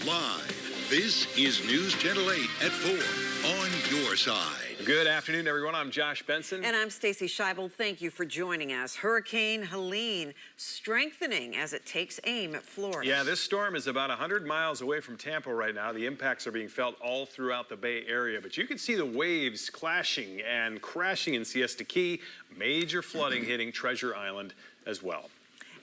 Live, this is News Channel 8 at 4 on your side. Good afternoon, everyone. I'm Josh Benson. And I'm Stacy Scheibel. Thank you for joining us. Hurricane Helene strengthening as it takes aim at Florida. Yeah, this storm is about 100 miles away from Tampa right now. The impacts are being felt all throughout the Bay Area, but you can see the waves clashing and crashing in Siesta Key. Major flooding hitting Treasure Island as well.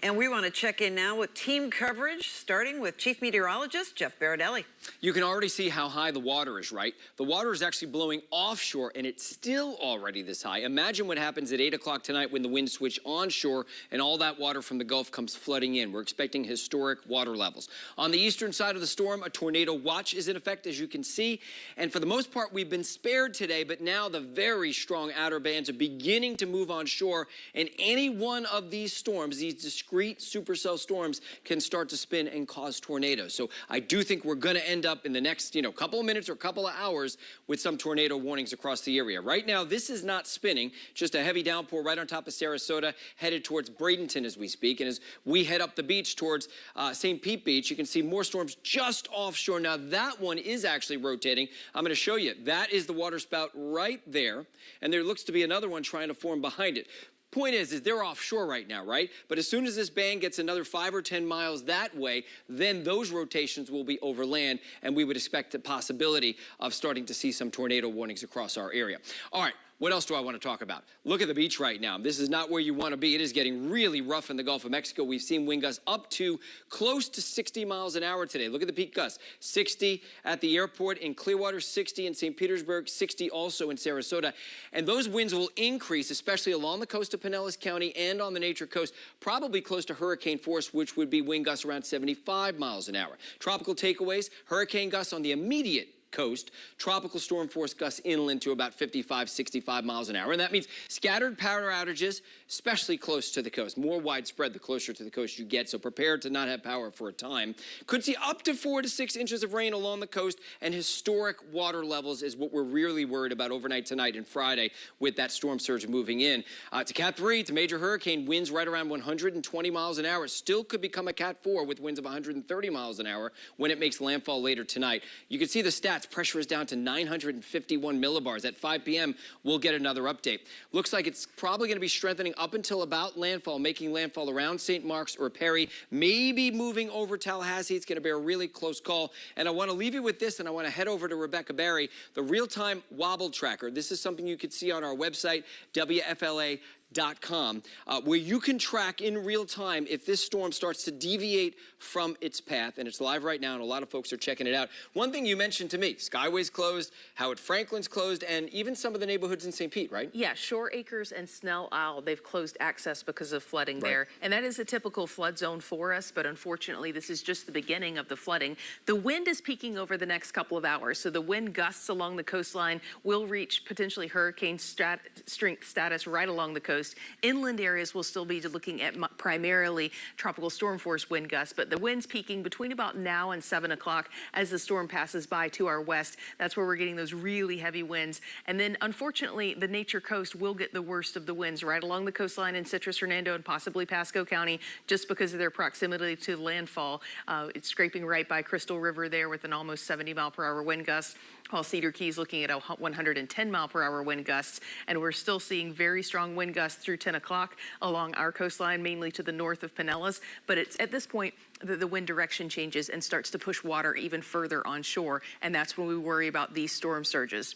And we want to check in now with team coverage, starting with Chief Meteorologist Jeff Baradelli. You can already see how high the water is, right? The water is actually blowing offshore, and it's still already this high. Imagine what happens at 8 o'clock tonight when the winds switch onshore and all that water from the Gulf comes flooding in. We're expecting historic water levels. On the eastern side of the storm, a tornado watch is in effect, as you can see. And for the most part, we've been spared today, but now the very strong outer bands are beginning to move onshore, and any one of these storms, these discrete supercell storms, can start to spin and cause tornadoes. So I do think we're going to end up in the next, couple of minutes or couple of hours with some tornado warnings across the area. Right now, this is not spinning, just a heavy downpour right on top of Sarasota, headed towards Bradenton as we speak. And as we head up the beach towards St. Pete Beach, you can see more storms just offshore. Now, that one is actually rotating. I'm going to show you. That is the water spout right there. And there looks to be another one trying to form behind it. Point is they're offshore right now, right? But as soon as this band gets another 5 or 10 miles that way, then those rotations will be over land, and we would expect the possibility of starting to see some tornado warnings across our area. All right. What else do I want to talk about? Look at the beach right now. This is not where you want to be. It is getting really rough in the Gulf of Mexico. We've seen wind gusts up to close to 60 miles an hour today. Look at the peak gusts. 60 at the airport in Clearwater, 60 in St. Petersburg, 60 also in Sarasota. And those winds will increase, especially along the coast of Pinellas County and on the Nature Coast, probably close to hurricane force, which would be wind gusts around 75 miles an hour. Tropical takeaways, hurricane gusts on the immediate coast, tropical storm force gusts inland to about 55, 65 miles an hour. And that means scattered power outages, especially close to the coast. More widespread the closer to the coast you get, so prepare to not have power for a time. Could see up to 4 to 6 inches of rain along the coast, and historic water levels is what we're really worried about overnight tonight and Friday with that storm surge moving in. It's a Cat 3, it's a major hurricane, winds right around 120 miles an hour. Still could become a Cat 4 with winds of 130 miles an hour when it makes landfall later tonight. You can see the stats. Pressure is down to 951 millibars. At 5 p.m., we'll get another update. Looks like it's probably going to be strengthening up until about landfall, making landfall around St. Mark's or Perry, maybe moving over Tallahassee. It's going to be a really close call. And I want to leave you with this, and I want to head over to Rebecca Barry, the real-time wobble tracker. This is something you could see on our website, WFLA.com, where you can track in real time if this storm starts to deviate from its path, and it's live right now, and a lot of folks are checking it out. One thing you mentioned to me, Skyway's closed, Howard Franklin's closed, and even some of the neighborhoods in St. Pete, right? Yeah, Shore Acres and Snell Isle, they've closed access because of flooding there, and that is a typical flood zone for us, but unfortunately this is just the beginning of the flooding. The wind is peaking over the next couple of hours, so the wind gusts along the coastline will reach potentially hurricane strength status right along the coast. Inland areas will still be looking at primarily tropical storm force wind gusts, but the winds peaking between about now and 7 o'clock as the storm passes by to our west. That's where we're getting those really heavy winds. And then unfortunately, the Nature Coast will get the worst of the winds right along the coastline in Citrus, Hernando, and possibly Pasco County just because of their proximity to landfall. It's scraping right by Crystal River there with an almost 70-mile-per-hour wind gust, while Cedar Key's looking at a 110-mile-per-hour wind gusts. And we're still seeing very strong wind gusts through 10 o'clock along our coastline, mainly to the north of Pinellas. But it's at this point, the wind direction changes and starts to push water even further onshore. And that's when we worry about these storm surges.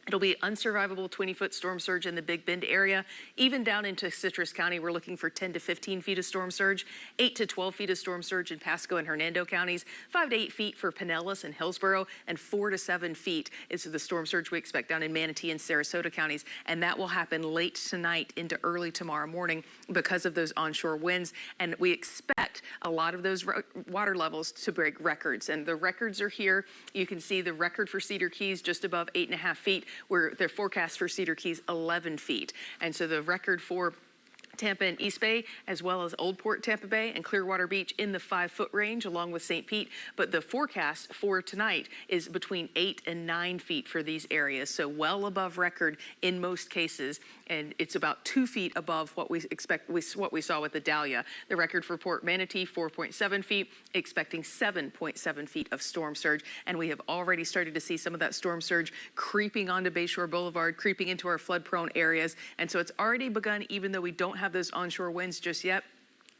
It'll be unsurvivable 20-foot storm surge in the Big Bend area. Even down into Citrus County, we're looking for 10 to 15 feet of storm surge, 8 to 12 feet of storm surge in Pasco and Hernando counties, 5 to 8 feet for Pinellas and Hillsborough, and 4 to 7 feet is the storm surge we expect down in Manatee and Sarasota counties. And that will happen late tonight into early tomorrow morning because of those onshore winds. And we expect a lot of those water levels to break records. And the records are here. You can see the record for Cedar Keys just above 8.5 feet, where their forecast for Cedar Keys 11 feet. And so the record for Tampa and East Bay, as well as Old Port Tampa Bay and Clearwater Beach in the 5-foot range, along with St. Pete. But the forecast for tonight is between 8 and 9 feet for these areas, so well above record in most cases. And it's about 2 feet above what we expect, what we saw with the Dahlia. The record for Port Manatee, 4.7 feet, expecting 7.7 feet of storm surge. And we have already started to see some of that storm surge creeping onto Bayshore Boulevard, creeping into our flood-prone areas. And so it's already begun, even though we don't have those onshore winds just yet.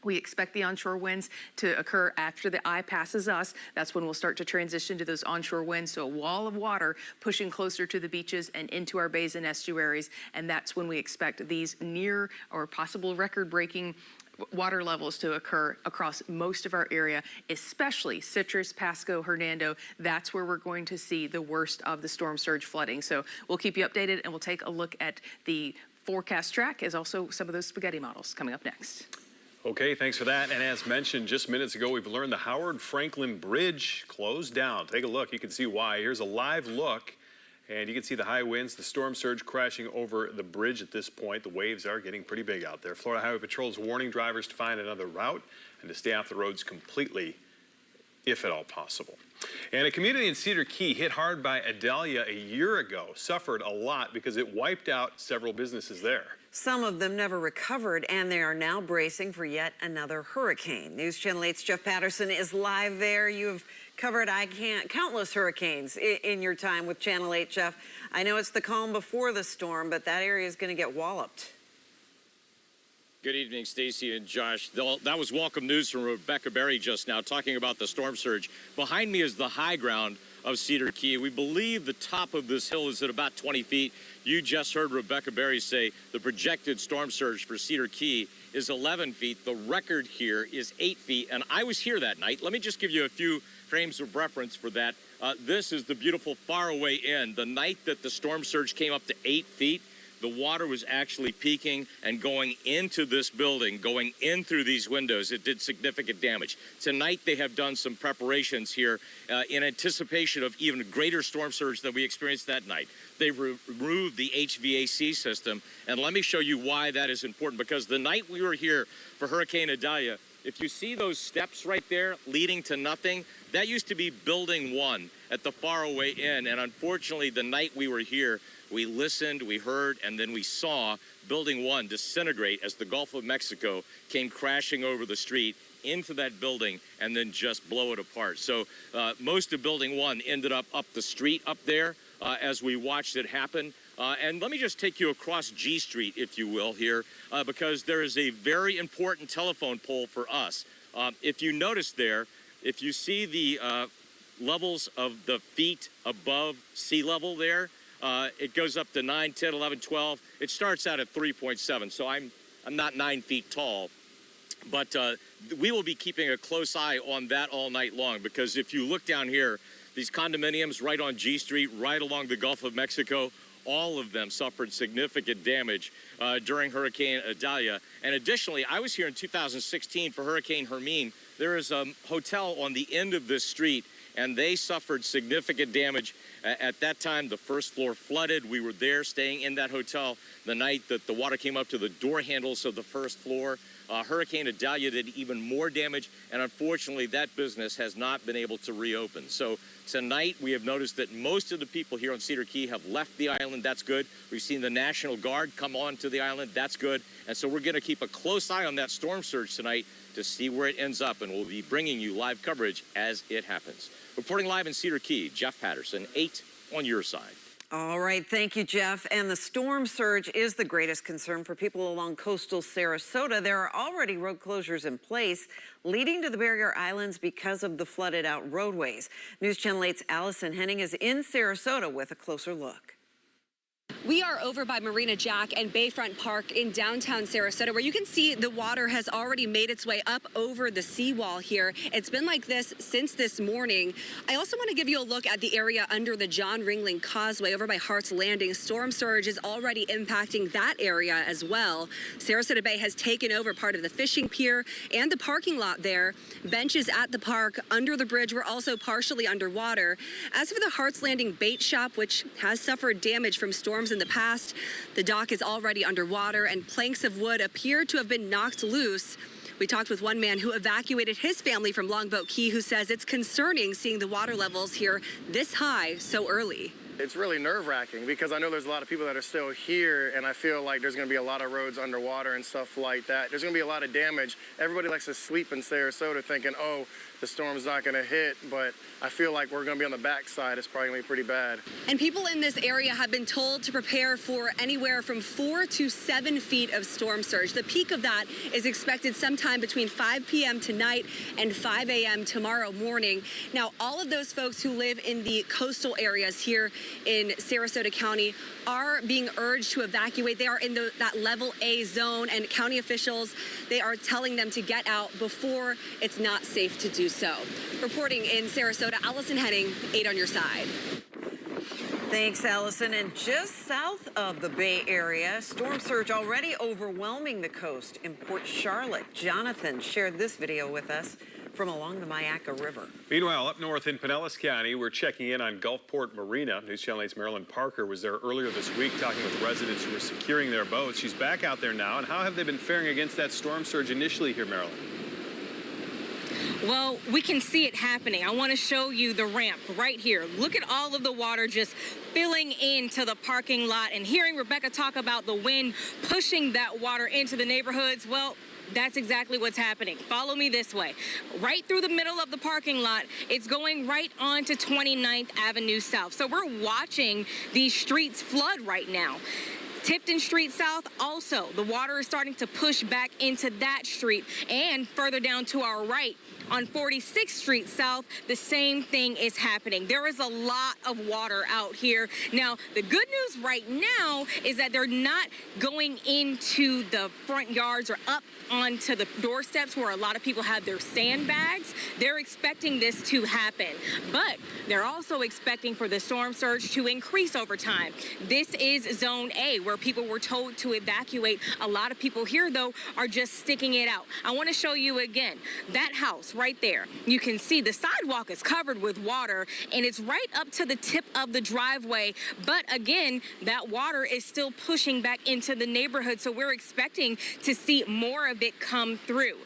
We expect the onshore winds to occur after the eye passes us. That's when we'll start to transition to those onshore winds. So a wall of water pushing closer to the beaches and into our bays and estuaries. And that's when we expect these near or possible record-breaking water levels to occur across most of our area, especially Citrus, Pasco, Hernando. That's where we're going to see the worst of the storm surge flooding. So we'll keep you updated, and we'll take a look at the forecast track as also some of those spaghetti models coming up next. Okay, thanks for that. And as mentioned just minutes ago, we've learned the Howard Franklin Bridge closed down. Take a look. You can see why. Here's a live look. And you can see the high winds, the storm surge crashing over the bridge at this point. The waves are getting pretty big out there. Florida Highway Patrol is warning drivers to find another route and to stay off the roads completely, if at all possible. And a community in Cedar Key hit hard by Idalia a year ago suffered a lot because it wiped out several businesses there. Some of them never recovered, and they are now bracing for yet another hurricane. News Channel 8's Jeff Patterson is live there. You have covered countless hurricanes in your time with Channel 8, Jeff. I know it's the calm before the storm, but that area is going to get walloped. Good evening, Stacy and Josh. That was welcome news from Rebecca Berry just now, talking about the storm surge. Behind me is the high ground of Cedar Key. We believe the top of this hill is at about 20 feet. You just heard Rebecca Berry say the projected storm surge for Cedar Key is 11 feet. The record here is 8 feet, and I was here that night. Let me just give you a few frames of reference for that. This is the beautiful Faraway Inn. The night that the storm surge came up to 8 feet, the water was actually peaking and going into this building, going in through these windows. It did significant damage. Tonight, they have done some preparations here in anticipation of even greater storm surge than we experienced that night. They've removed the HVAC system, and let me show you why that is important, because the night we were here for Hurricane Idalia, if you see those steps right there leading to nothing, that used to be Building 1 at the Faraway Inn, and unfortunately, the night we were here, we listened, we heard, and then we saw Building 1 disintegrate as the Gulf of Mexico came crashing over the street into that building and then just blow it apart. So most of Building 1 ended up the street up there as we watched it happen. And let me just take you across G Street, if you will, here, because there is a very important telephone pole for us. If you notice there, if you see the levels of the feet above sea level there, it goes up to 9, 10, 11, 12. It starts out at 3.7, so I'm not 9 feet tall. But we will be keeping a close eye on that all night long, because if you look down here, these condominiums right on G Street, right along the Gulf of Mexico, all of them suffered significant damage during Hurricane Idalia. And additionally, I was here in 2016 for Hurricane Hermine. There is a hotel on the end of this street, and they suffered significant damage. At that time, the first floor flooded. We were there staying in that hotel the night that the water came up to the door handles of the first floor. Hurricane Idalia did even more damage, and unfortunately, that business has not been able to reopen. So tonight, we have noticed that most of the people here on Cedar Key have left the island. That's good. We've seen the National Guard come on to the island. That's good. And so we're going to keep a close eye on that storm surge tonight to see where it ends up, and we'll be bringing you live coverage as it happens. Reporting live in Cedar Key, Jeff Patterson, 8 on your side. All right, thank you, Jeff. And the storm surge is the greatest concern for people along coastal Sarasota. There are already road closures in place leading to the barrier islands because of the flooded out roadways. News Channel 8's Allison Henning is in Sarasota with a closer look. We are over by Marina Jack and Bayfront Park in downtown Sarasota, where you can see the water has already made its way up over the seawall here. It's been like this since this morning. I also want to give you a look at the area under the John Ringling Causeway over by Hart's Landing. Storm surge is already impacting that area as well. Sarasota Bay has taken over part of the fishing pier and the parking lot there. Benches at the park under the bridge were also partially underwater. As for the Hart's Landing bait shop, which has suffered damage from storms in the past. The dock is already underwater and planks of wood appear to have been knocked loose. We talked with one man who evacuated his family from Longboat Key, who says it's concerning seeing the water levels here this high so early. It's really nerve-wracking because I know there's a lot of people that are still here, and I feel like there's going to be a lot of roads underwater and stuff like that. There's going to be a lot of damage. Everybody likes to sleep in Sarasota thinking, oh, the storm's not going to hit, but I feel like we're going to be on the backside. It's probably going to be pretty bad. And people in this area have been told to prepare for anywhere from 4 to 7 feet of storm surge. The peak of that is expected sometime between 5 p.m. tonight and 5 a.m. tomorrow morning. Now, all of those folks who live in the coastal areas here in Sarasota County are being urged to evacuate. They are in that level A zone, and county officials, they are telling them to get out before it's not safe to do so. Reporting in Sarasota, Allison Henning, 8 on your side. Thanks, Allison. And just south of the Bay Area, storm surge already overwhelming the coast in Port Charlotte. Jonathan shared this video with us from along the Myakka River. Meanwhile, up north in Pinellas County, we're checking in on Gulfport Marina. News Channel 8's Marilyn Parker was there earlier this week talking with residents who were securing their boats. She's back out there now. And how have they been faring against that storm surge initially here, Marilyn? Well, we can see it happening. I want to show you the ramp right here. Look at all of the water just filling into the parking lot, and hearing Rebecca talk about the wind pushing that water into the neighborhoods. Well, that's exactly what's happening. Follow me this way. Right through the middle of the parking lot, it's going right onto 29th Avenue South. So we're watching these streets flood right now. Tipton Street South, also, the water is starting to push back into that street. And further down to our right, on 46th Street South, the same thing is happening. There is a lot of water out here. Now, the good news right now is that they're not going into the front yards or up onto the doorsteps where a lot of people have their sandbags. They're expecting this to happen, but they're also expecting for the storm surge to increase over time. This is Zone A, where people were told to evacuate. A lot of people here, though, are just sticking it out. I want to show you again that house right there. You can see the sidewalk is covered with water, and it's right up to the tip of the driveway. But again, that water is still pushing back into the neighborhood, so we're expecting to see more of it come through.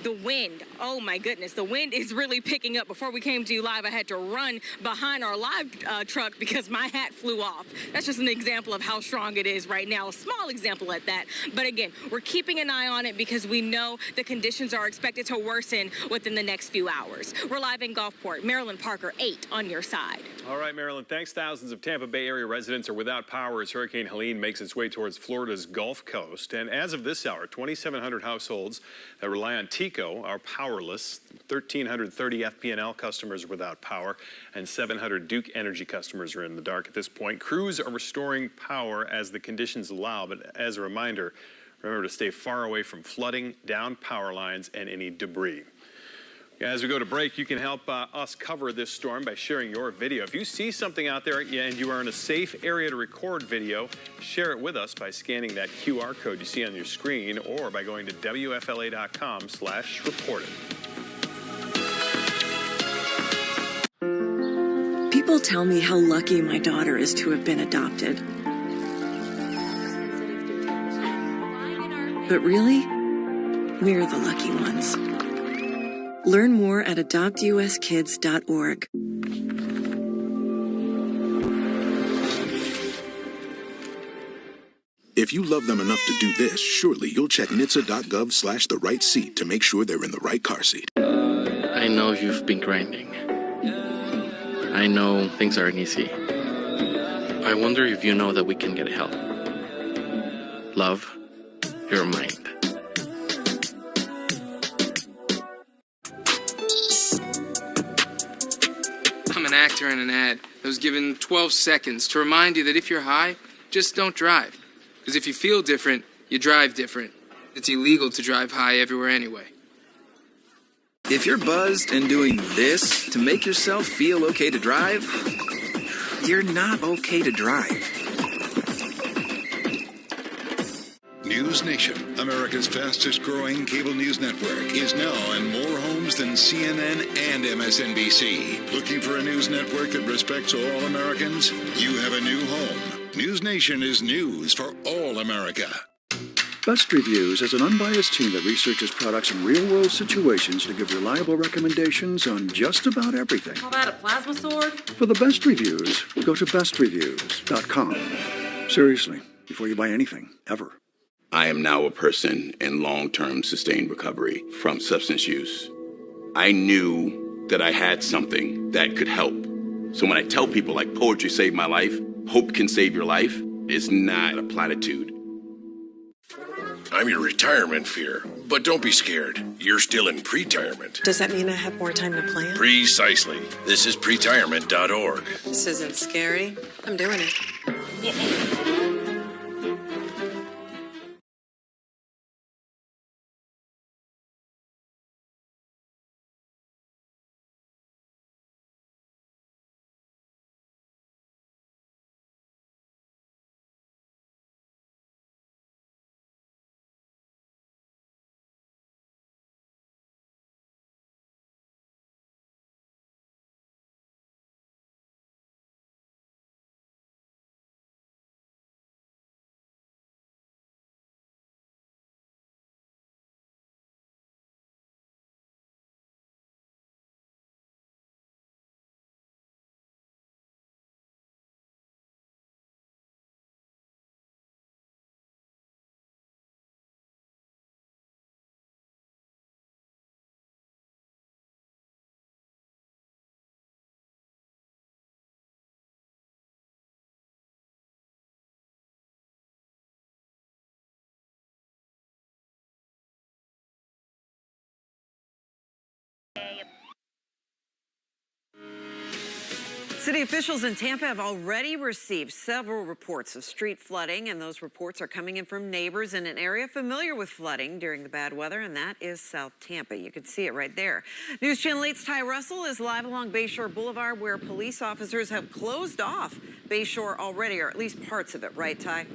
The wind, oh my goodness, the wind is really picking up. Before we came to you live, I had to run behind our live truck because my hat flew off. That's just an example of how strong it is right now, a small example at that. But again, we're keeping an eye on it because we know the conditions are expected to worsen within the next few hours. We're live in Gulfport. Marilyn Parker, 8 on your side. All right, Marilyn, thanks. Thousands of Tampa Bay area residents are without power as Hurricane Helene makes its way towards Florida's Gulf Coast. And as of this hour, 2,700 households that rely on TECO are powerless. 1,330 FP&L customers are without power, and 700 Duke Energy customers are in the dark at this point. Crews are restoring power as the conditions allow, but as a reminder, remember to stay far away from flooding, down power lines, and any debris. As we go to break, you can help us cover this storm by sharing your video. If you see something out there and you are in a safe area to record video, share it with us by scanning that QR code you see on your screen or by going to WFLA.com/reported. People tell me how lucky my daughter is to have been adopted. But really, we're the lucky ones. Learn more at adoptuskids.org. If you love them enough to do this, surely you'll check NHTSA.gov/the right seat to make sure they're in the right car seat. I know you've been grinding. I know things aren't easy. I wonder if you know that we can get help. Love, your mind. I'm an actor in an ad that was given 12 seconds to remind you that if you're high, just don't drive. Because if you feel different, you drive different. It's illegal to drive high everywhere anyway. If you're buzzed and doing this to make yourself feel okay to drive, you're not okay to drive. News Nation, America's fastest growing cable news network, is now in more homes than CNN and MSNBC. Looking for a news network that respects all Americans? You have a new home. News Nation is news for all America. Best Reviews is an unbiased team that researches products in real-world situations to give reliable recommendations on just about everything. Call that a plasma sword? For the best reviews, go to bestreviews.com. Seriously, before you buy anything, ever. I am now a person in long-term sustained recovery from substance use. I knew that I had something that could help. So when I tell people like poetry saved my life, hope can save your life, it's not a platitude. I'm your retirement fear, but don't be scared. You're still in pre-tirement. Does that mean I have more time to plan? Precisely. This is pretirement.org. This isn't scary. I'm doing it. City officials in Tampa have already received several reports of street flooding, and those reports are coming in from neighbors in an area familiar with flooding during the bad weather, and that is South Tampa. You can see it right there. News Channel 8's Ty Russell is live along Bayshore Boulevard, where police officers have closed off Bayshore already, or at least parts of it. Right, Ty?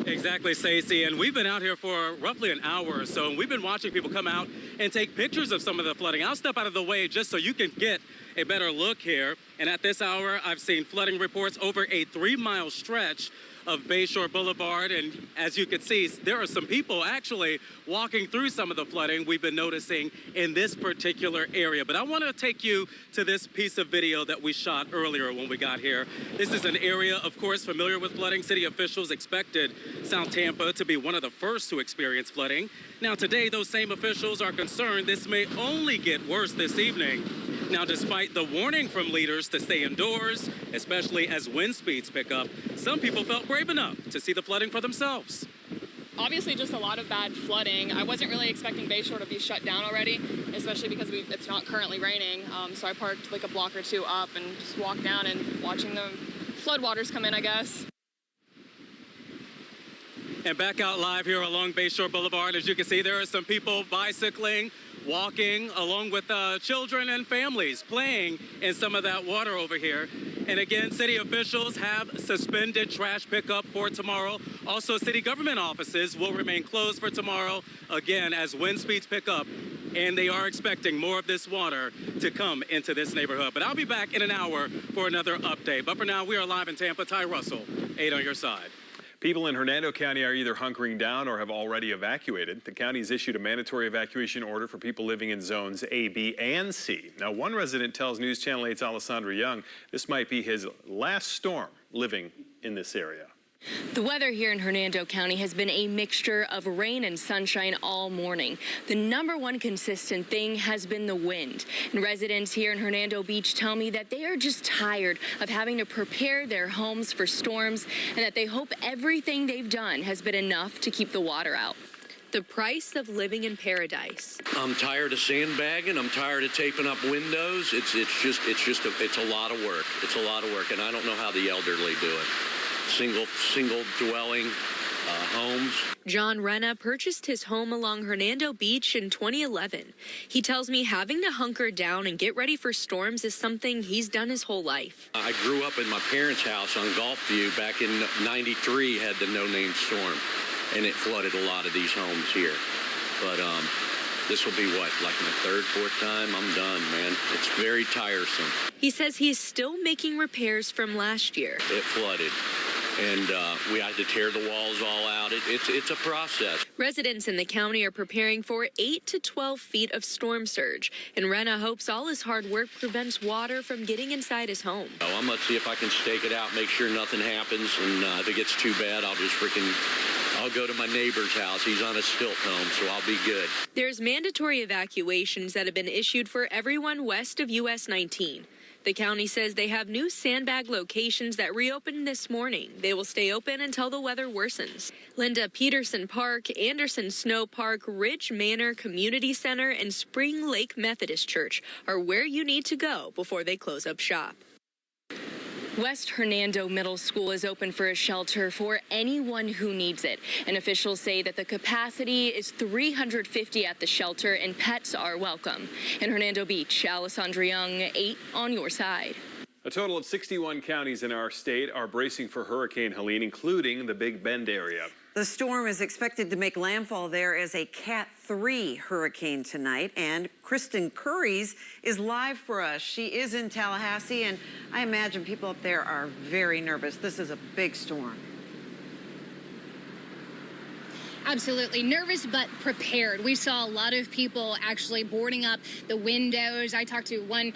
Exactly, Stacey, and we've been out here for roughly an hour or so, and we've been watching people come out and take pictures of some of the flooding. I'll step out of the way just so you can get a better look here. And at this hour, I've seen flooding reports over a 3-mile stretch of Bayshore Boulevard. And as you can see, there are some people actually walking through some of the flooding we've been noticing in this particular area. But I want to take you to this piece of video that we shot earlier when we got here. This is an area, of course, familiar with flooding. City officials expected South Tampa to be one of the first to experience flooding. Now, today, those same officials are concerned this may only get worse this evening. Now, despite the warning from leaders to stay indoors, especially as wind speeds pick up, some people felt brave enough to see the flooding for themselves. Obviously, just a lot of bad flooding. I wasn't really expecting Bayshore to be shut down already, especially because it's not currently raining. So I parked like a block or two up and just walked down and watching the floodwaters come in, I guess. And back out live here along Bayshore Boulevard, as you can see, there are some people bicycling, walking, along with children and families playing in some of that water over here. And again, city officials have suspended trash pickup for tomorrow. Also, city government offices will remain closed for tomorrow, again, as wind speeds pick up. And they are expecting more of this water to come into this neighborhood. But I'll be back in an hour for another update. But for now, we are live in Tampa. Ty Russell, 8 on your side. People in Hernando County are either hunkering down or have already evacuated. The county's issued a mandatory evacuation order for people living in zones A, B, and C. Now, one resident tells News Channel 8's Alessandra Young this might be his last storm living in this area. The weather here in Hernando County has been a mixture of rain and sunshine all morning. The number one consistent thing has been the wind. And residents here in Hernando Beach tell me that they are just tired of having to prepare their homes for storms and that they hope everything they've done has been enough to keep the water out. The price of living in paradise. I'm tired of sandbagging. I'm tired of taping up windows. It's a lot of work. It's a lot of work, and I don't know how the elderly do it. Single dwelling homes. John Renna purchased his home along Hernando Beach in 2011. He tells me having to hunker down and get ready for storms is something he's done his whole life. I grew up in my parents' house on Gulfview back in '93, had the no-name storm, and it flooded a lot of these homes here. But This will be what, like my third, fourth time? I'm done, man. It's very tiresome. He says he is still making repairs from last year. It flooded, and we had to tear the walls all out. It's a process. Residents in the county are preparing for 8 to 12 feet of storm surge, and Rena hopes all his hard work prevents water from getting inside his home. Oh, I'm going to see if I can stake it out, make sure nothing happens, and if it gets too bad, I'll go to my neighbor's house. He's on a stilt home, so I'll be good. There's mandatory evacuations that have been issued for everyone west of US 19. The county says they have new sandbag locations that reopened this morning. They will stay open until the weather worsens. Linda Peterson Park, Anderson Snow Park, Ridge Manor Community Center, and Spring Lake Methodist Church are where you need to go before they close up shop. West Hernando Middle School is open for a shelter for anyone who needs it. And officials say that the capacity is 350 at the shelter and pets are welcome. In Hernando Beach, Alessandra Young, 8 on your side. A total of 61 counties in our state are bracing for Hurricane Helene, including the Big Bend area. The storm is expected to make landfall there as a Cat 3 hurricane tonight. And Kristen Curries is live for us. She is in Tallahassee, and I imagine people up there are very nervous. This is a big storm. Absolutely. Nervous but prepared. We saw a lot of people actually boarding up the windows. I talked to one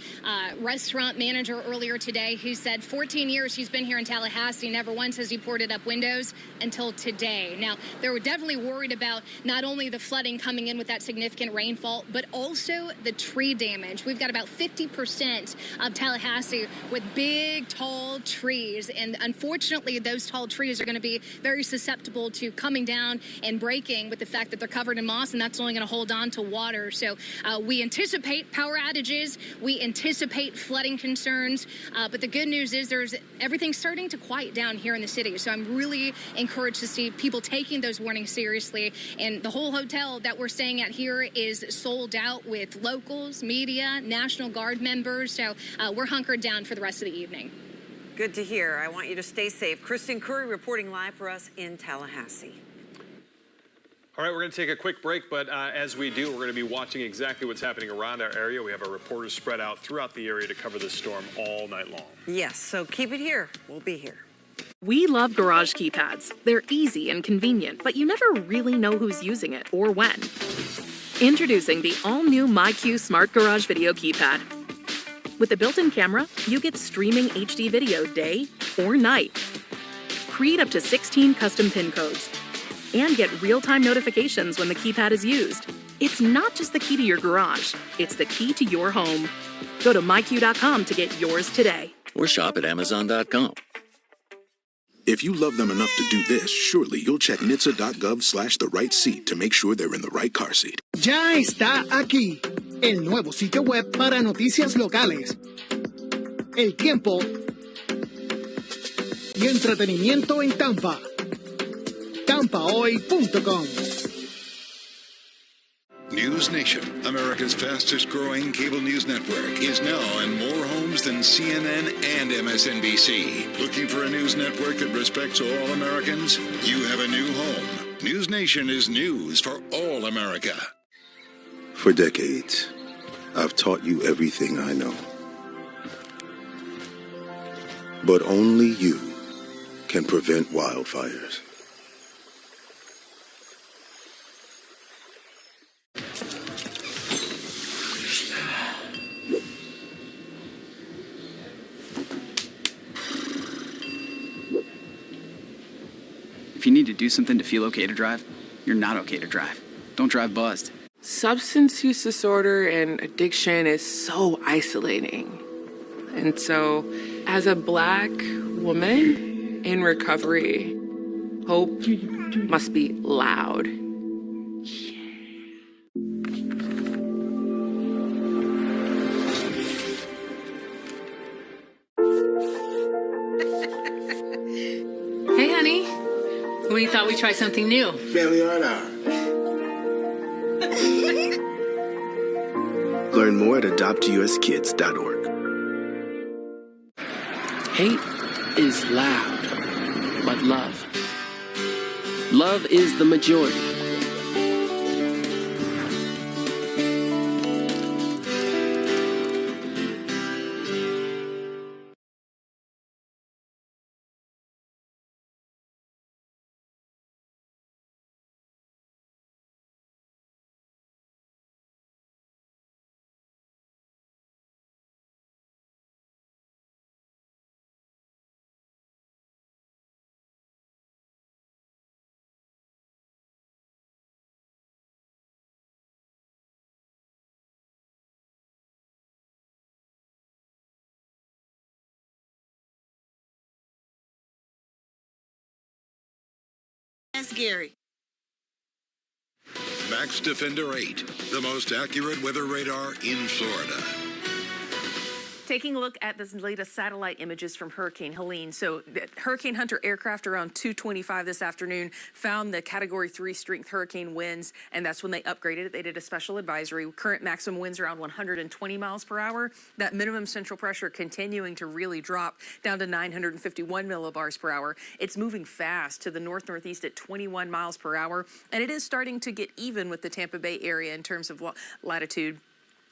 restaurant manager earlier today who said 14 years he's been here in Tallahassee. Never once has he boarded up windows until today. Now, they were definitely worried about not only the flooding coming in with that significant rainfall, but also the tree damage. We've got about 50% of Tallahassee with big, tall trees. And unfortunately, those tall trees are going to be very susceptible to coming down and breaking with the fact that they're covered in moss, and that's only going to hold on to water. So we anticipate power outages. We anticipate flooding concerns. But the good news is everything's starting to quiet down here in the city. So I'm really encouraged to see people taking those warnings seriously. And the whole hotel that we're staying at here is sold out with locals, media, National Guard members. So we're hunkered down for the rest of the evening. Good to hear. I want you to stay safe. Kristen Curry reporting live for us in Tallahassee. All right, we're going to take a quick break, but as we do, we're going to be watching exactly what's happening around our area. We have our reporters spread out throughout the area to cover this storm all night long. Yes, so keep it here. We'll be here. We love garage keypads. They're easy and convenient, but you never really know who's using it or when. Introducing the all-new MyQ Smart Garage Video Keypad. With the built-in camera, you get streaming HD video day or night. Create up to 16 custom PIN codes and get real-time notifications when the keypad is used. It's not just the key to your garage, it's the key to your home. Go to myq.com to get yours today. Or shop at amazon.com. If you love them enough to do this, surely you'll check nhtsa.gov/the right seat to make sure they're in the right car seat. Ya está aquí, el nuevo sitio web para noticias locales, el tiempo y entretenimiento en Tampa. TampaHoy.com. News Nation, America's fastest growing cable news network, is now in more homes than CNN and MSNBC. Looking for a news network that respects all Americans? You have a new home. News Nation is news for all America. For decades, I've taught you everything I know. But only you can prevent wildfires. If you need to do something to feel okay to drive, you're not okay to drive. Don't drive buzzed. Substance use disorder and addiction is so isolating. And so, as a Black woman in recovery, hope must be loud. Hey, honey. We thought we'd try something new. Family Art Hour. Learn more at adoptuskids.org. Hate is loud, but love is the majority. Ask Gary. Max Defender 8, the most accurate weather radar in Florida. Taking a look at the latest satellite images from Hurricane Helene. So the Hurricane Hunter aircraft around 2:25 this afternoon found the Category 3 strength hurricane winds, and that's when they upgraded it. They did a special advisory. Current maximum winds around 120 miles per hour. That minimum central pressure continuing to really drop down to 951 millibars per hour. It's moving fast to the north-northeast at 21 miles per hour, and it is starting to get even with the Tampa Bay area in terms of latitude.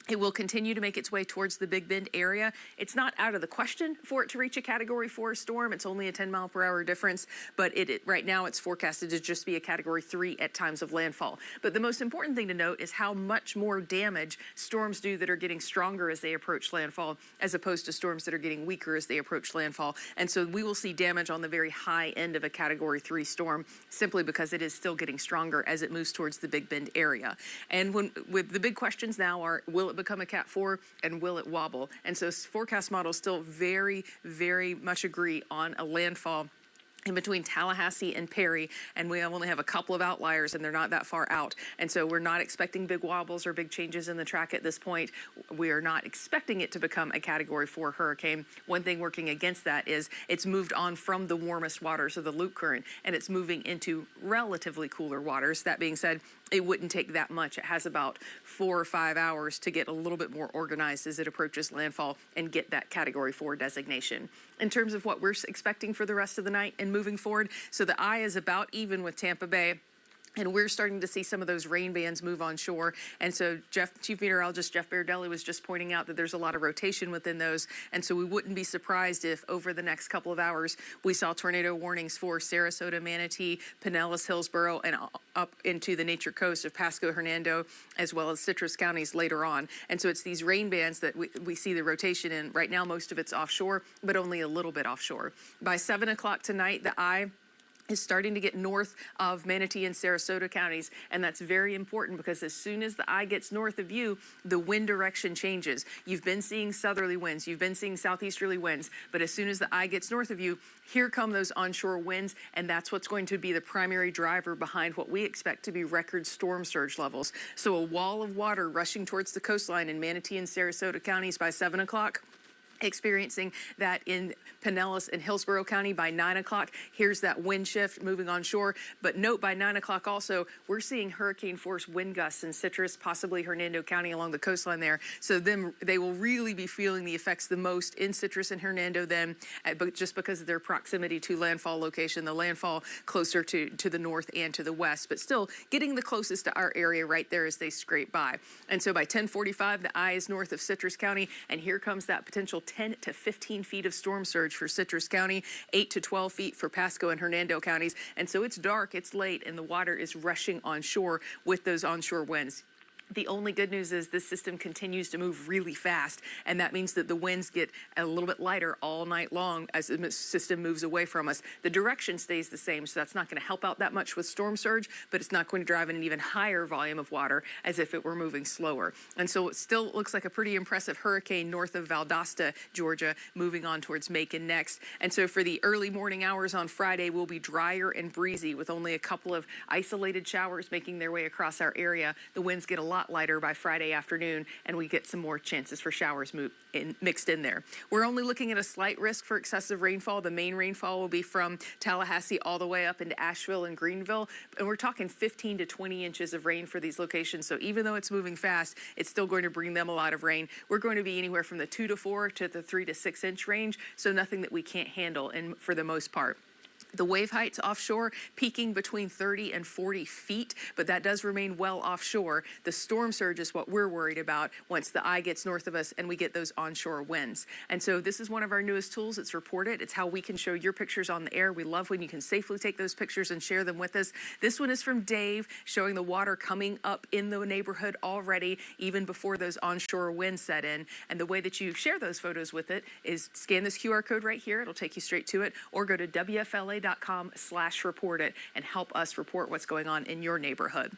It will continue to make its way towards the Big Bend area. It's not out of the question for it to reach a Category 4 storm. It's only a 10-mile-per-hour difference, but right now it's forecasted to just be a Category 3 at times of landfall. But the most important thing to note is how much more damage storms do that are getting stronger as they approach landfall, as opposed to storms that are getting weaker as they approach landfall. And so we will see damage on the very high end of a Category 3 storm simply because it is still getting stronger as it moves towards the Big Bend area. And with the big questions now are, will it become a Cat 4 and will it wobble? And so forecast models still very, very much agree on a landfall in between Tallahassee and Perry, and we only have a couple of outliers, and they're not that far out. And so we're not expecting big wobbles or big changes in the track at this point. We are not expecting it to become a Category 4 hurricane. One thing working against that is it's moved on from the warmest waters of the loop current, and it's moving into relatively cooler waters. That being said, it wouldn't take that much. It has about 4 or 5 hours to get a little bit more organized as it approaches landfall and get that Category 4 designation. In terms of what we're expecting for the rest of the night and moving forward, so the eye is about even with Tampa Bay. And we're starting to see some of those rain bands move on shore. And so Chief Meteorologist Jeff Berardelli was just pointing out that there's a lot of rotation within those. And so we wouldn't be surprised if over the next couple of hours, we saw tornado warnings for Sarasota, Manatee, Pinellas, Hillsborough, and up into the Nature Coast of Pasco, Hernando, as well as Citrus counties later on. And so it's these rain bands that we see the rotation in. Right now, most of it's offshore, but only a little bit offshore. By 7 o'clock tonight, the eye is starting to get north of Manatee and Sarasota counties, and that's very important because as soon as the eye gets north of you, the wind direction changes. You've been seeing southerly winds, you've been seeing southeasterly winds, but as soon as the eye gets north of you, here come those onshore winds, and that's what's going to be the primary driver behind what we expect to be record storm surge levels. So a wall of water rushing towards the coastline in Manatee and Sarasota counties by 7 o'clock. Experiencing that in Pinellas and Hillsborough County by 9 o'clock. Here's that wind shift moving on shore. But note by 9 o'clock also, we're seeing hurricane force wind gusts in Citrus, possibly Hernando County along the coastline there. So then they will really be feeling the effects the most in Citrus and Hernando then, but just because of their proximity to landfall location, the landfall closer to the north and to the west, but still getting the closest to our area right there as they scrape by. And so by 10:45, the eye is north of Citrus County, and here comes that potential 10 to 15 feet of storm surge for Citrus County, 8 to 12 feet for Pasco and Hernando counties. And so it's dark, it's late, and the water is rushing on shore with those onshore winds. The only good news is this system continues to move really fast, and that means that the winds get a little bit lighter all night long as the system moves away from us. The direction stays the same, so that's not going to help out that much with storm surge, but it's not going to drive an even higher volume of water as if it were moving slower. And so it still looks like a pretty impressive hurricane north of Valdosta, Georgia, moving on towards Macon next. And so for the early morning hours on Friday, we'll be drier and breezy with only a couple of isolated showers making their way across our area. The winds get a lot lighter by Friday afternoon, and we get some more chances for showers mixed in there. We're only looking at a slight risk for excessive rainfall. The main rainfall will be from Tallahassee all the way up into Asheville and Greenville, and we're talking 15 to 20 inches of rain for these locations. So even though it's moving fast, it's still going to bring them a lot of rain. We're going to be anywhere from the 2 to 4 to the 3 to 6 inch range, so nothing that we can't handle for the most part. The wave heights offshore peaking between 30 and 40 feet, but that does remain well offshore. The storm surge is what we're worried about once the eye gets north of us and we get those onshore winds. And so this is one of our newest tools. It's reported. It's how we can show your pictures on the air. We love when you can safely take those pictures and share them with us. This one is from Dave, showing the water coming up in the neighborhood already, even before those onshore winds set in. And the way that you share those photos with it is scan this QR code right here. It'll take you straight to it, or go to WFLA.com WFLA.com/report it and help us report what's going on in your neighborhood.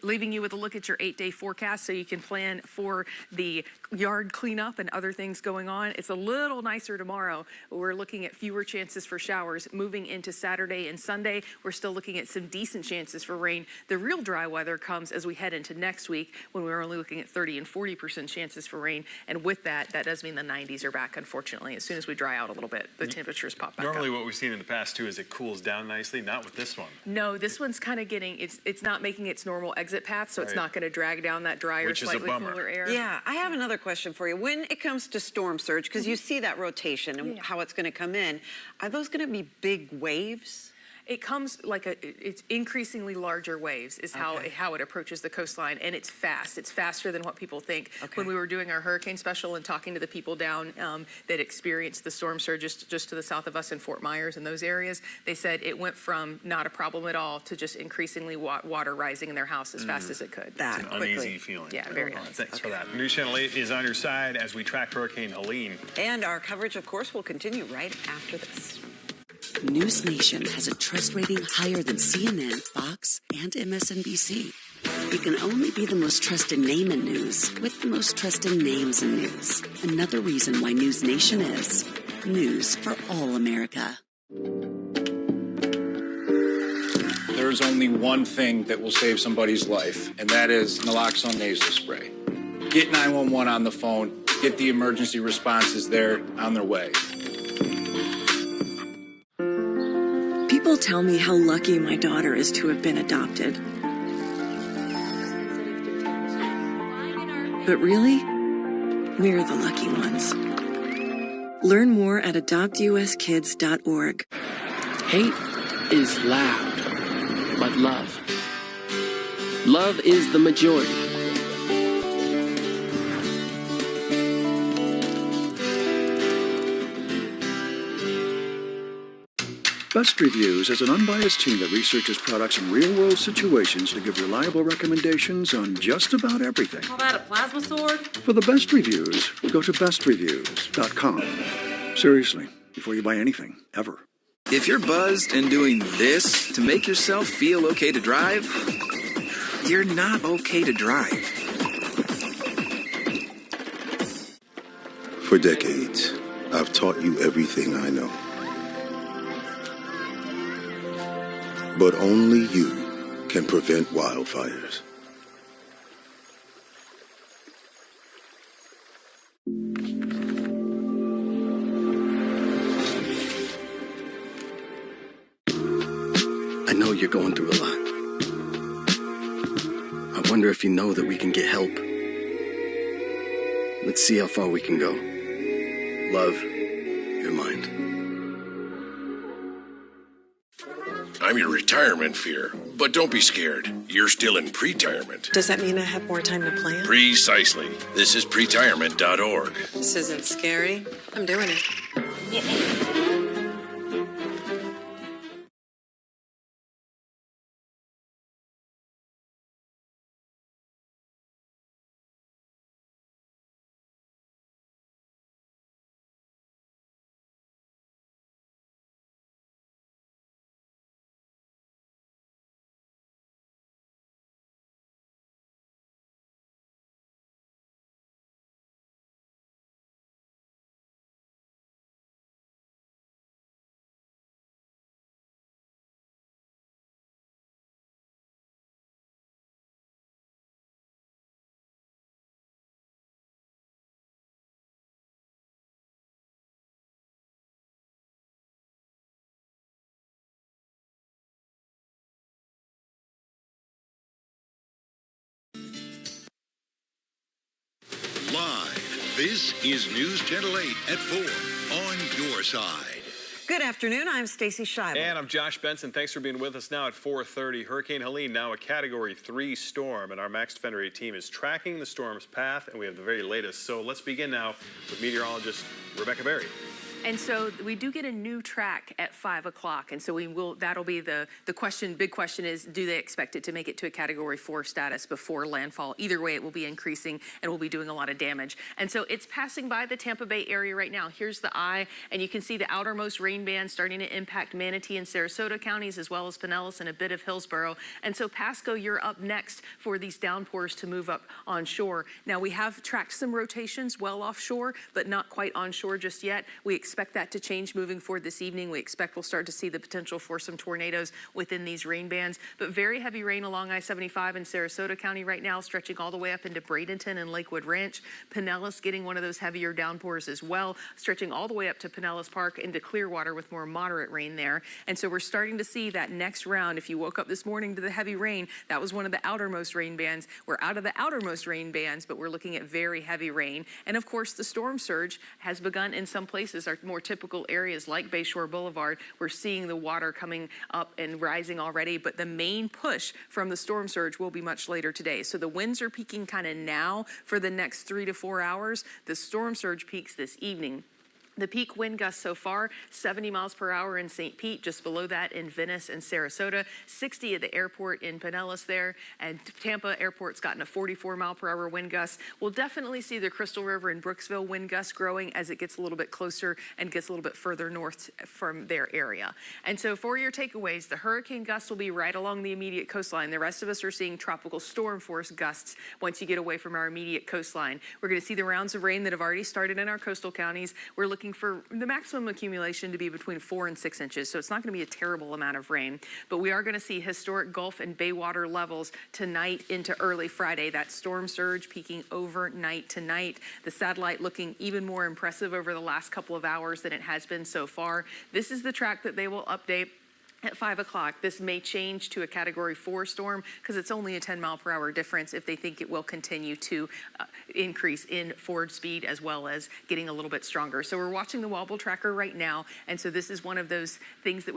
Leaving you with a look at your 8-day forecast so you can plan for the yard cleanup and other things going on. It's a little nicer tomorrow. We're looking at fewer chances for showers. Moving into Saturday and Sunday, we're still looking at some decent chances for rain. The real dry weather comes as we head into next week when we're only looking at 30 and 40% chances for rain. And with that, that does mean the 90s are back, unfortunately. As soon as we dry out a little bit, the temperatures pop back Normally up. what we've seen in the past, too, is it cools down nicely. Not with this one. No, this one's kind of getting, it's not making its normal exit path, so it's Right. not going to drag down that drier, Which is a slightly bummer. cooler air. Yeah, I have another question for you. When it comes to storm surge, because you see that rotation and how it's going to come in, are those going to be big waves? It comes like it's increasingly larger waves is how it approaches the coastline, and it's fast. It's faster than what people think. When we were doing our hurricane special and talking to the people down that experienced the storm surge just to the south of us in Fort Myers and those areas, they said it went from not a problem at all to just increasingly water rising in their house as fast as it could. It's an uneasy feeling. Yeah, very uneasy. uneasy. Thanks for that. News Channel 8 is on your side as we track Hurricane Helene. And our coverage, of course, will continue right after this. News Nation has a trust rating higher than CNN, Fox, and MSNBC. It can only be the most trusted name in news with the most trusted names in news. Another reason why News Nation is news for all America. There's only one thing that will save somebody's life, and that is naloxone nasal spray. Get 911 on the phone. Get the emergency responses there on their way. People tell me how lucky my daughter is to have been adopted. But really, we're the lucky ones. Learn more at adoptuskids.org. Hate is loud, but love is the majority. Best Reviews is an unbiased team that researches products in real-world situations to give reliable recommendations on just about everything. Call that a plasma sword? For the best reviews, go to bestreviews.com. Seriously, before you buy anything, ever. If you're buzzed and doing this to make yourself feel okay to drive, you're not okay to drive. For decades, I've taught you everything I know. But only you can prevent wildfires. I know you're going through a lot. I wonder if you know that we can get help. Let's see how far we can go. Love, your mind. I'm your retirement fear, but don't be scared. You're still in pre-retirement. Does that mean I have more time to plan? Precisely. This is pretirement.org. This isn't scary. I'm doing it. Live, this is News Channel 8 at 4 on your side. Good afternoon. I'm Stacy Scheibel. And I'm Josh Benson. Thanks for being with us now at 4:30. Hurricane Helene, now a Category 3 storm, and our Max Defender 8 team is tracking the storm's path, and we have the very latest. So let's begin now with meteorologist Rebecca Berry. And so we do get a new track at 5 o'clock. And so that'll be the big question is, do they expect it to make it to a Category 4 status before landfall? Either way, it will be increasing and will be doing a lot of damage. And so it's passing by the Tampa Bay area right now. Here's the eye, and you can see the outermost rain band starting to impact Manatee and Sarasota counties, as well as Pinellas and a bit of Hillsborough. And so Pasco, you're up next for these downpours to move up onshore. Now, we have tracked some rotations well offshore, but not quite onshore just yet. We expect that to change moving forward this evening. We expect we'll start to see the potential for some tornadoes within these rain bands, but very heavy rain along I-75 in Sarasota County right now, stretching all the way up into Bradenton and Lakewood Ranch. Pinellas getting one of those heavier downpours as well, stretching all the way up to Pinellas Park into Clearwater with more moderate rain there. And so we're starting to see that next round. If you woke up this morning to the heavy rain, that was one of the outermost rain bands. We're out of the outermost rain bands, but we're looking at very heavy rain. And of course, the storm surge has begun in some places, our more typical areas like Bayshore Boulevard. We're seeing the water coming up and rising already, but the main push from the storm surge will be much later today. So the winds are peaking kind of now for the next 3 to 4 hours. The storm surge peaks this evening. The peak wind gusts so far, 70 miles per hour in St. Pete, just below that in Venice and Sarasota, 60 at the airport in Pinellas there, and Tampa Airport's gotten a 44 mile per hour wind gust. We'll definitely see the Crystal River and Brooksville wind gusts growing as it gets a little bit closer and gets a little bit further north from their area. And so for your takeaways, the hurricane gusts will be right along the immediate coastline. The rest of us are seeing tropical storm force gusts once you get away from our immediate coastline. We're going to see the rounds of rain that have already started in our coastal counties. We're looking for the maximum accumulation to be between 4 and 6 inches, so it's not going to be a terrible amount of rain, but we are going to see historic Gulf and Bay water levels tonight into early Friday. That storm surge peaking overnight tonight. The satellite looking even more impressive over the last couple of hours than it has been so far. This is the track that they will update at 5 o'clock. This may change to a Category 4 storm because it's only a 10 mile per hour difference if they think it will continue to increase in forward speed as well as getting a little bit stronger. So we're watching the wobble tracker right now. And so this is one of those things that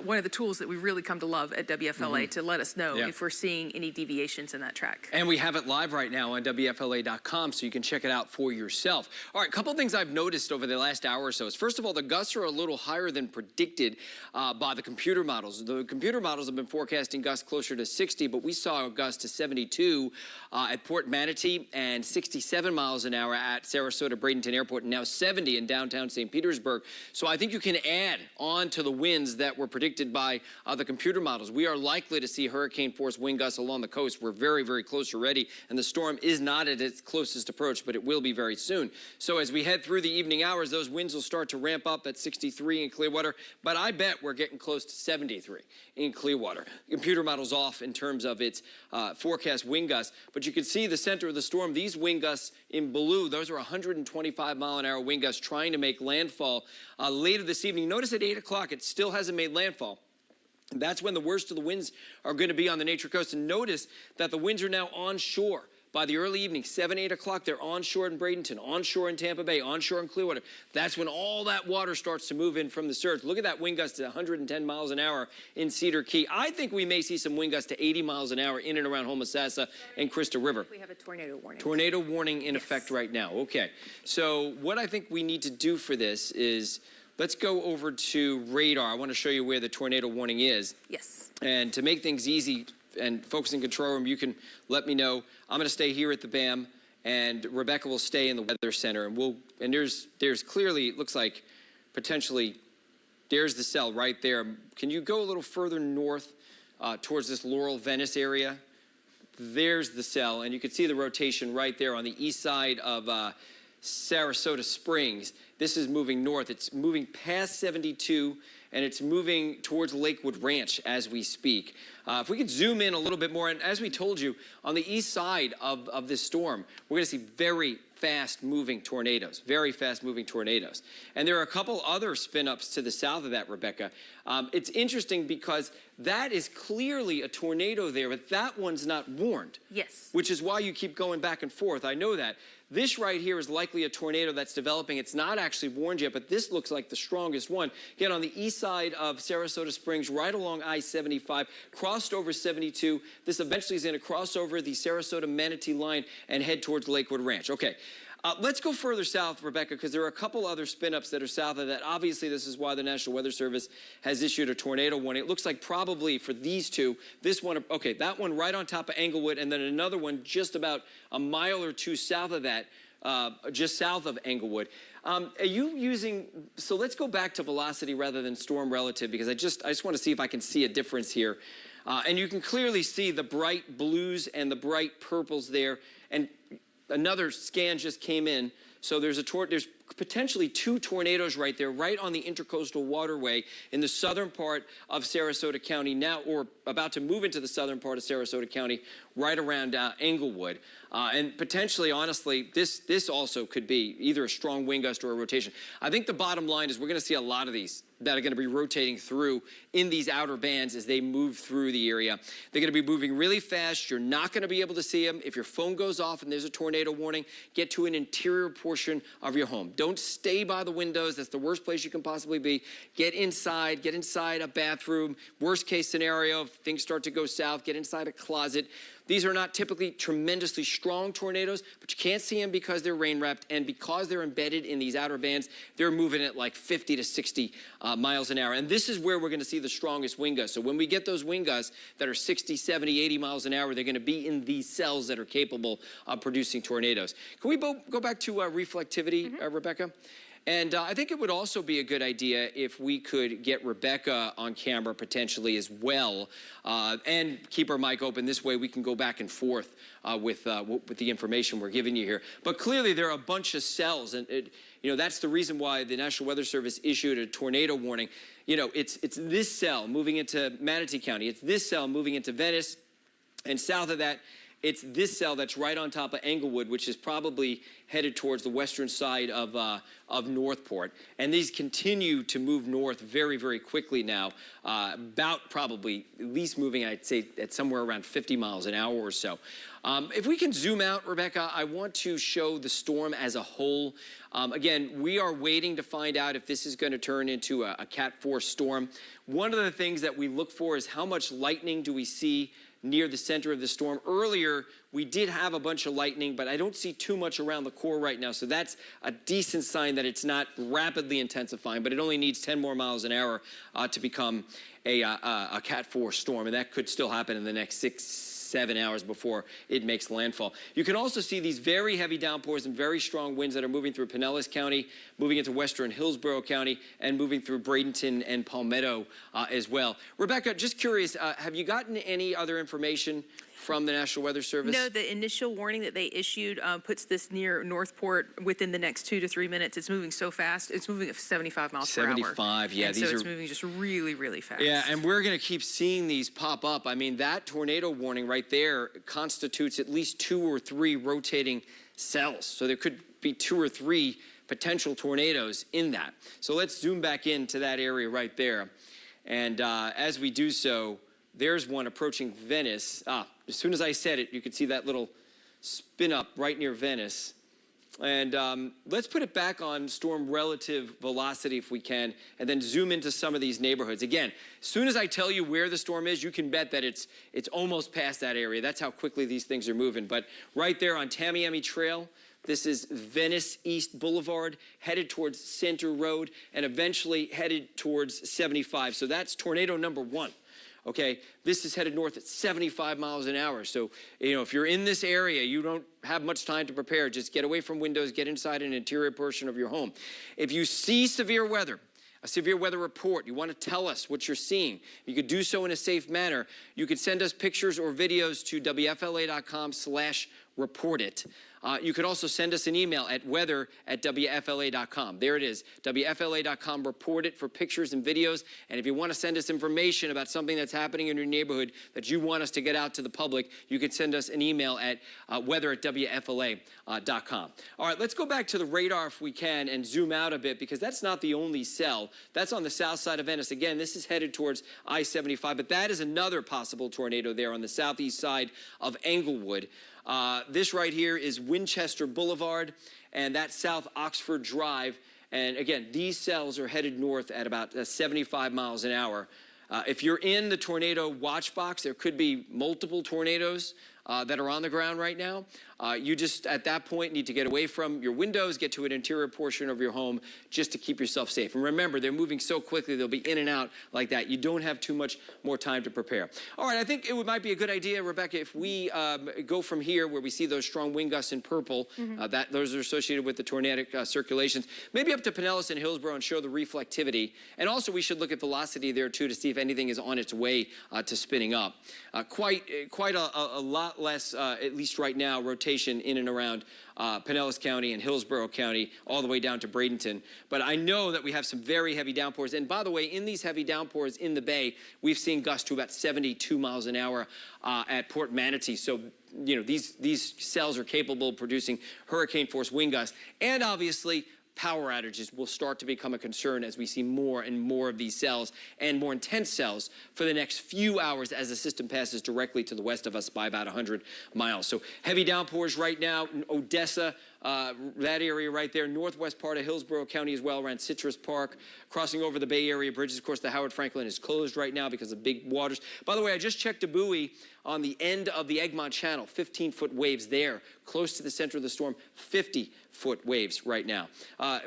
one of the tools that we've really come to love at WFLA to let us know if we're seeing any deviations in that track. And we have it live right now on WFLA.com, so you can check it out for yourself. All right, a couple of things I've noticed over the last hour or so is, first of all, the gusts are a little higher than predicted by the computer models. The computer models have been forecasting gusts closer to 60, but we saw a gust to 72 at Port Manatee and 67 miles an hour at Sarasota Bradenton Airport, and now 70 in downtown St. Petersburg. So I think you can add on to the winds that were predicted by the computer models. We are likely to see hurricane force wind gusts along the coast. We're very, very close already, and the storm is not at its closest approach, but it will be very soon. So as we head through the evening hours, those winds will start to ramp up at 63 in Clearwater, but I bet we're getting close to 73 in Clearwater. Computer models off in terms of its forecast wind gusts, but you can see the center of the storm. These wind gusts in blue, those are 125 mile an hour wind gusts trying to make landfall later this evening. Notice at 8 o'clock, it still hasn't made landfall. That's when the worst of the winds are going to be on the Nature Coast. And notice that the winds are now onshore. By the early evening, 7, 8 o'clock, they're onshore in Bradenton, onshore in Tampa Bay, onshore in Clearwater. That's when all that water starts to move in from the surge. Look at that wind gust at 110 miles an hour in Cedar Key. I think we may see some wind gusts to 80 miles an hour in and around Homosassa and Crystal River. We have a tornado warning. Tornado warning in effect right now. Okay. So what I think we need to do for this is, let's go over to radar. I want to show you where the tornado warning is. Yes. And to make things easy, and folks in control room, you can let me know. I'm going to stay here at the BAM, and Rebecca will stay in the weather center. And there's clearly, it looks like potentially, there's the cell right there. Can you go a little further north towards this Laurel Venice area? There's the cell, and you can see the rotation right there on the east side of Sarasota Springs. This is moving north. It's moving past 72, and it's moving towards Lakewood Ranch as we speak. If we could zoom in a little bit more, and as we told you, on the east side of this storm, we're going to see very fast-moving tornadoes, very fast-moving tornadoes. And there are a couple other spin-ups to the south of that, Rebecca. It's interesting because that is clearly a tornado there, but that one's not warned. Yes. Which is why you keep going back and forth. I know that. This right here is likely a tornado that's developing. It's not actually warned yet, but this looks like the strongest one. Again, on the east side of Sarasota Springs, right along I-75, crossed over 72. This eventually is going to cross over the Sarasota Manatee line and head towards Lakewood Ranch. Okay. Let's go further south, Rebecca, because there are a couple other spin-ups that are south of that. Obviously, this is why the National Weather Service has issued a tornado warning. It looks like probably for these two, this one, okay, that one right on top of Englewood, and then another one just about a mile or two south of that, just south of Englewood. Are you using, so let's go back to velocity rather than storm relative, because I just want to see if I can see a difference here. And you can clearly see the bright blues and the bright purples there. And another scan just came in. So there's potentially two tornadoes right there, right on the Intercoastal Waterway in the southern part of Sarasota County now, or about to move into the southern part of Sarasota County, right around Englewood. And potentially, honestly, this also could be either a strong wind gust or a rotation. I think the bottom line is we're going to see a lot of these that are going to be rotating through in these outer bands as they move through the area. They're going to be moving really fast. You're not going to be able to see them. If your phone goes off and there's a tornado warning, get to an interior portion of your home. Don't stay by the windows. That's the worst place you can possibly be. Get inside a bathroom. Worst case scenario, if things start to go south, get inside a closet. These are not typically tremendously strong tornadoes, but you can't see them because they're rain wrapped, and because they're embedded in these outer bands, they're moving at like 50 to 60 miles an hour. And this is where we're going to see the strongest wind gusts. So when we get those wind gusts that are 60, 70, 80 miles an hour, they're going to be in these cells that are capable of producing tornadoes. Can we go back to reflectivity, Rebecca? And I think it would also be a good idea if we could get Rebecca on camera potentially as well, and keep our mic open. This way we can go back and forth with the information we're giving you here. But clearly there are a bunch of cells, and that's the reason why the National Weather Service issued a tornado warning. It's this cell moving into Manatee County. It's this cell moving into Venice, and south of that, it's this cell that's right on top of Englewood, which is probably headed towards the western side of Northport. And these continue to move north very, very quickly now, about probably at least moving, I'd say, at somewhere around 50 miles an hour or so. If we can zoom out, Rebecca, I want to show the storm as a whole. Again, we are waiting to find out if this is going to turn into a Cat 4 storm. One of the things that we look for is how much lightning do we see near the center of the storm. Earlier, we did have a bunch of lightning, but I don't see too much around the core right now. So that's a decent sign that it's not rapidly intensifying, but it only needs 10 more miles an hour to become a Cat 4 storm. And that could still happen in the next 6-7 hours before it makes landfall. You can also see these very heavy downpours and very strong winds that are moving through Pinellas County, moving into western Hillsborough County, and moving through Bradenton and Palmetto as well. Rebecca, just curious, have you gotten any other information from the National Weather Service? No, the initial warning that they issued puts this near Northport within the next 2 to 3 minutes. It's moving so fast. It's moving at 75 miles per hour. 75, yeah. And so it's moving just really, really fast. Yeah, and we're going to keep seeing these pop up. I mean, that tornado warning right there constitutes at least 2 or 3 rotating cells. So there could be 2 or 3 potential tornadoes in that. So let's zoom back into that area right there. And as we do so, there's one approaching Venice. As soon as I said it, you could see that little spin up right near Venice. And let's put it back on storm relative velocity if we can, and then zoom into some of these neighborhoods. Again, as soon as I tell you where the storm is, you can bet that it's almost past that area. That's how quickly these things are moving. But right there on Tamiami Trail, this is Venice East Boulevard, headed towards Center Road, and eventually headed towards 75. So that's tornado number 1. Okay, this is headed north at 75 miles an hour. So, if you're in this area, you don't have much time to prepare. Just get away from windows, get inside an interior portion of your home. If you see severe weather, a severe weather report, you want to tell us what you're seeing, you could do so in a safe manner. You could send us pictures or videos to WFLA.com/reportit. You could also send us an email at weather@WFLA.com. There it is, WFLA.com, report it for pictures and videos. And if you want to send us information about something that's happening in your neighborhood that you want us to get out to the public, you can send us an email at weather@WFLA.com. All right, let's go back to the radar if we can and zoom out a bit, because that's not the only cell. That's on the south side of Venice. Again, this is headed towards I-75, but that is another possible tornado there on the southeast side of Englewood. This right here is Winchester Boulevard, and that's South Oxford Drive. And again, these cells are headed north at about 75 miles an hour. If you're in the tornado watch box, there could be multiple tornadoes that are on the ground right now. You just, at that point, need to get away from your windows, get to an interior portion of your home just to keep yourself safe. And remember, they're moving so quickly, they'll be in and out like that. You don't have too much more time to prepare. All right, I think it might be a good idea, Rebecca, if we go from here where we see those strong wind gusts in purple, those are associated with the tornadic circulations, maybe up to Pinellas and Hillsborough and show the reflectivity. And also we should look at velocity there too to see if anything is on its way to spinning up. Quite a lot less, at least right now, rotation in and around Pinellas County and Hillsborough County, all the way down to Bradenton. But I know that we have some very heavy downpours. And by the way, in these heavy downpours in the Bay, we've seen gusts to about 72 miles an hour at Port Manatee. So, you know, these cells are capable of producing hurricane-force wind gusts. And obviously, power outages will start to become a concern as we see more and more of these cells and more intense cells for the next few hours as the system passes directly to the west of us by about 100 miles. So heavy downpours right now in Odessa, that area right there, northwest part of Hillsborough County as well, around Citrus Park, crossing over the Bay Area bridges. Of course, the Howard Franklin is closed right now because of big waters. By the way, I just checked a buoy on the end of the Egmont Channel, 15-foot waves there, close to the center of the storm, 50-foot waves right now.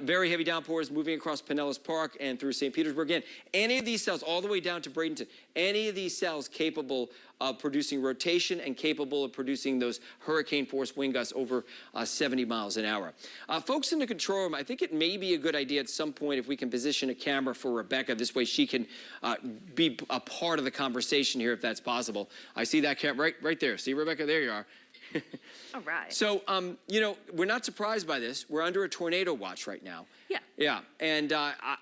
Very heavy downpours moving across Pinellas Park and through St. Petersburg. Again, any of these cells, all the way down to Bradenton, any of these cells capable of producing rotation and capable of producing those hurricane-force wind gusts over 70 miles an hour. Folks in the control room, I think it may be a good idea at some point if we can position a camera for Rebecca. This way she can be a part of the conversation here if that's possible. I see that camera right there. See, Rebecca? There you are. All right. So, you know, we're not surprised by this. We're under a tornado watch right now. Yeah. Yeah. And,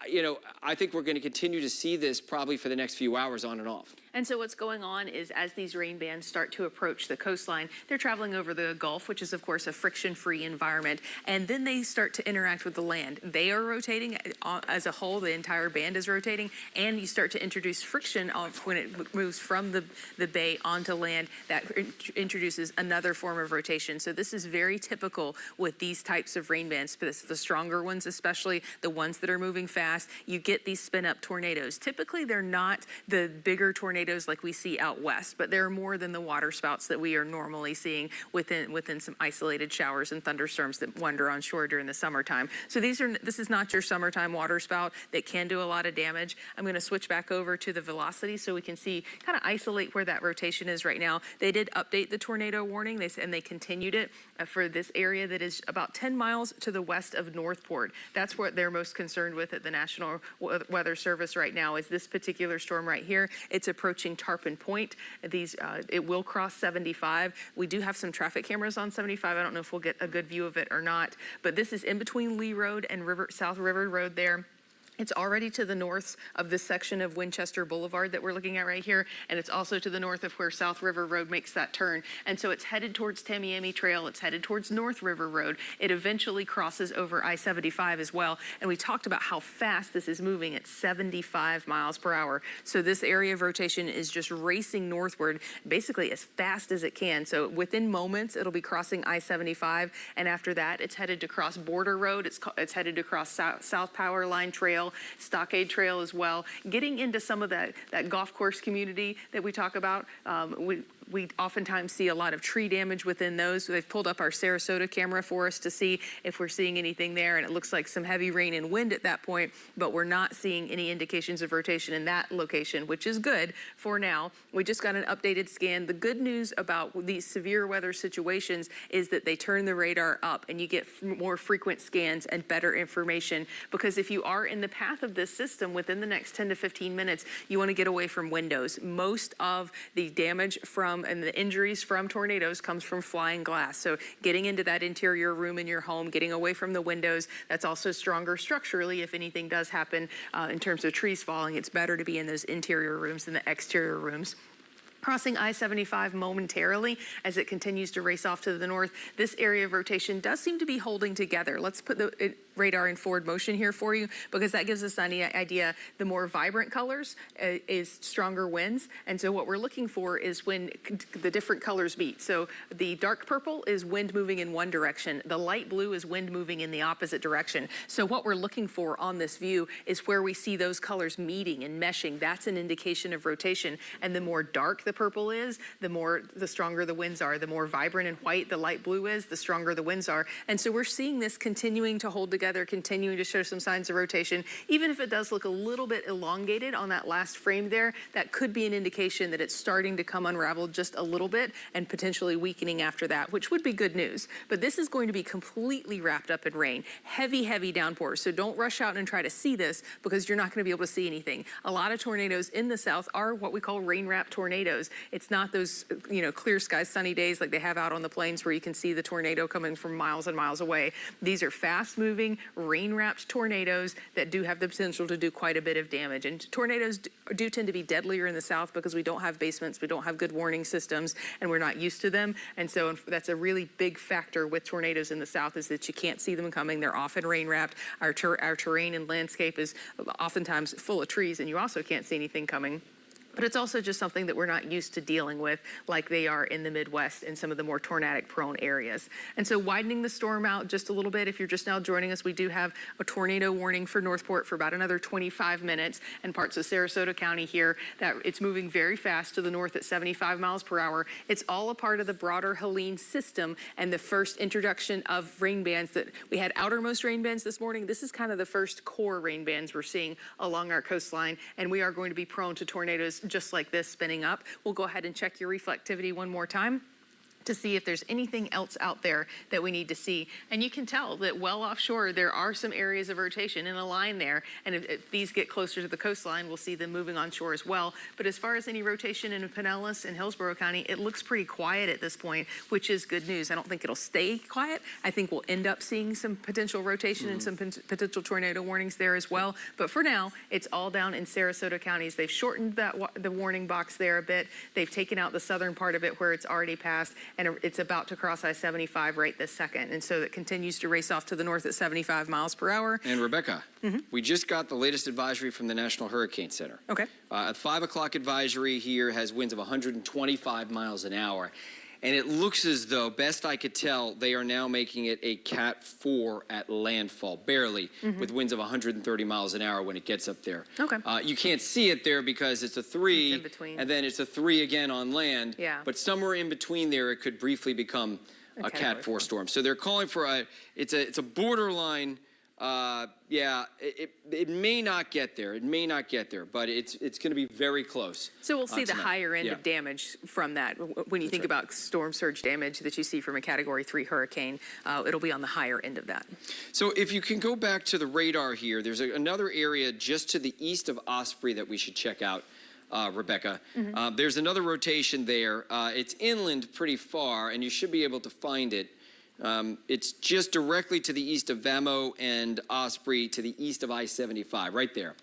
you know, I think we're going to continue to see this probably for the next few hours on and off. And so what's going on is as these rain bands start to approach the coastline, they're traveling over the Gulf, which is, of course, a friction-free environment, and then they start to interact with the land. They are rotating as a whole. The entire band is rotating, and you start to introduce friction when it moves from the bay onto land. That introduces another form of rotation. So this is very typical with these types of rain bands, the stronger ones, especially the ones that are moving fast. You get these spin-up tornadoes. Typically, they're not the bigger tornadoes like we see out west, but they're more than the water spouts that we are normally seeing within some isolated showers and thunderstorms that wander on shore during the summertime. So this is not your summertime water spout that can do a lot of damage. I'm going to switch back over to the velocity so we can see, kind of isolate where that rotation is right now. They did update the tornado warning, and they continued it for this area that is about 10 miles to the west of Northport. That's what they're most concerned with at the National Weather Service right now, is this particular storm right here. It's approaching Tarpon Point. It will cross 75. We do have some traffic cameras on 75. I don't know if we'll get a good view of it or not, but this is in between Lee Road and South River Road there. It's already to the north of this section of Winchester Boulevard that we're looking at right here, and it's also to the north of where South River Road makes that turn. And so it's headed towards Tamiami Trail. It's headed towards North River Road. It eventually crosses over I-75 as well. And we talked about how fast this is moving at 75 miles per hour. So this area of rotation is just racing northward basically as fast as it can. So within moments, it'll be crossing I-75. And after that, it's headed to cross Border Road. It's headed to cross South Power Line Trail, Stockade Trail as well. Getting into some of that golf course community that we talk about, we oftentimes see a lot of tree damage within those. They've pulled up our Sarasota camera for us to see if we're seeing anything there, and it looks like some heavy rain and wind at that point, but we're not seeing any indications of rotation in that location, which is good for now. We just got an updated scan. The good news about these severe weather situations is that they turn the radar up and you get more frequent scans and better information, because if you are in the path of this system within the next 10 to 15 minutes, you want to get away from windows. Most of the damage and the injuries from tornadoes comes from flying glass. So getting into that interior room in your home, getting away from the windows, that's also stronger structurally. If anything does happen in terms of trees falling, it's better to be in those interior rooms than the exterior rooms. Crossing I-75 momentarily as it continues to race off to the north. This area of rotation does seem to be holding together. Let's put the radar in forward motion here for you, because that gives us an idea. The more vibrant colors is stronger winds. And so what we're looking for is when the different colors meet. So the dark purple is wind moving in one direction. The light blue is wind moving in the opposite direction. So what we're looking for on this view is where we see those colors meeting and meshing. That's an indication of rotation. And the more dark the purple is, the stronger the winds are. The more vibrant and white the light blue is, the stronger the winds are. And so we're seeing this continuing to hold together, continuing to show some signs of rotation. Even if it does look a little bit elongated on that last frame there, that could be an indication that it's starting to come unraveled just a little bit and potentially weakening after that, which would be good news. But this is going to be completely wrapped up in rain. Heavy, heavy downpours. So don't rush out and try to see this because you're not going to be able to see anything. A lot of tornadoes in the south are what we call rain-wrapped tornadoes. It's not those, clear skies, sunny days like they have out on the plains where you can see the tornado coming from miles and miles away. These are fast-moving, rain-wrapped tornadoes that do have the potential to do quite a bit of damage. And tornadoes do tend to be deadlier in the south because we don't have basements, we don't have good warning systems, and we're not used to them. And so that's a really big factor with tornadoes in the south, is that you can't see them coming. They're often rain-wrapped. Our terrain and landscape is oftentimes full of trees, and you also can't see anything coming. But it's also just something that we're not used to dealing with like they are in the Midwest and some of the more tornadic-prone areas. And so widening the storm out just a little bit, if you're just now joining us, we do have a tornado warning for Northport for about another 25 minutes and parts of Sarasota County here. That it's moving very fast to the north at 75 miles per hour. It's all a part of the broader Helene system and the first introduction of rain bands. That we had outermost rain bands this morning. This is kind of the first core rain bands we're seeing along our coastline, and we are going to be prone to tornadoes just like this spinning up. We'll go ahead and check your reflectivity one more time to see if there's anything else out there that we need to see. And you can tell that well offshore, there are some areas of rotation in a line there. And if these get closer to the coastline, we'll see them moving on shore as well. But as far as any rotation in Pinellas and Hillsborough County, it looks pretty quiet at this point, which is good news. I don't think it'll stay quiet. I think we'll end up seeing some potential rotation and some potential tornado warnings there as well. But for now, it's all down in Sarasota counties. They've shortened the warning box there a bit. They've taken out the southern part of it where it's already passed, and it's about to cross I-75 right this second. And so it continues to race off to the north at 75 miles per hour. And Rebecca, we just got the latest advisory from the National Hurricane Center. Okay. A 5 o'clock advisory here has winds of 125 miles an hour. And it looks as though, best I could tell, they are now making it a Cat 4 at landfall, barely, with winds of 130 miles an hour when it gets up there. Okay. You can't see it there because it's a 3, it's in between. and then it's a 3 again on land. Yeah. But somewhere in between there, it could briefly become a Cat 4 storm. So they're calling for it's a borderline. It may not get there. It may not get there, but it's going to be very close. So we'll see the tonight. higher end of damage from that. When you think about storm surge damage that you see from a Category 3 hurricane, it'll be on the higher end of that. So if you can go back to the radar here, there's another area just to the east of Osprey that we should check out. Rebecca, there's another rotation there. It's inland pretty far, and you should be able to find it. It's just directly to the east of Vamo and Osprey, to the east of I-75, right there.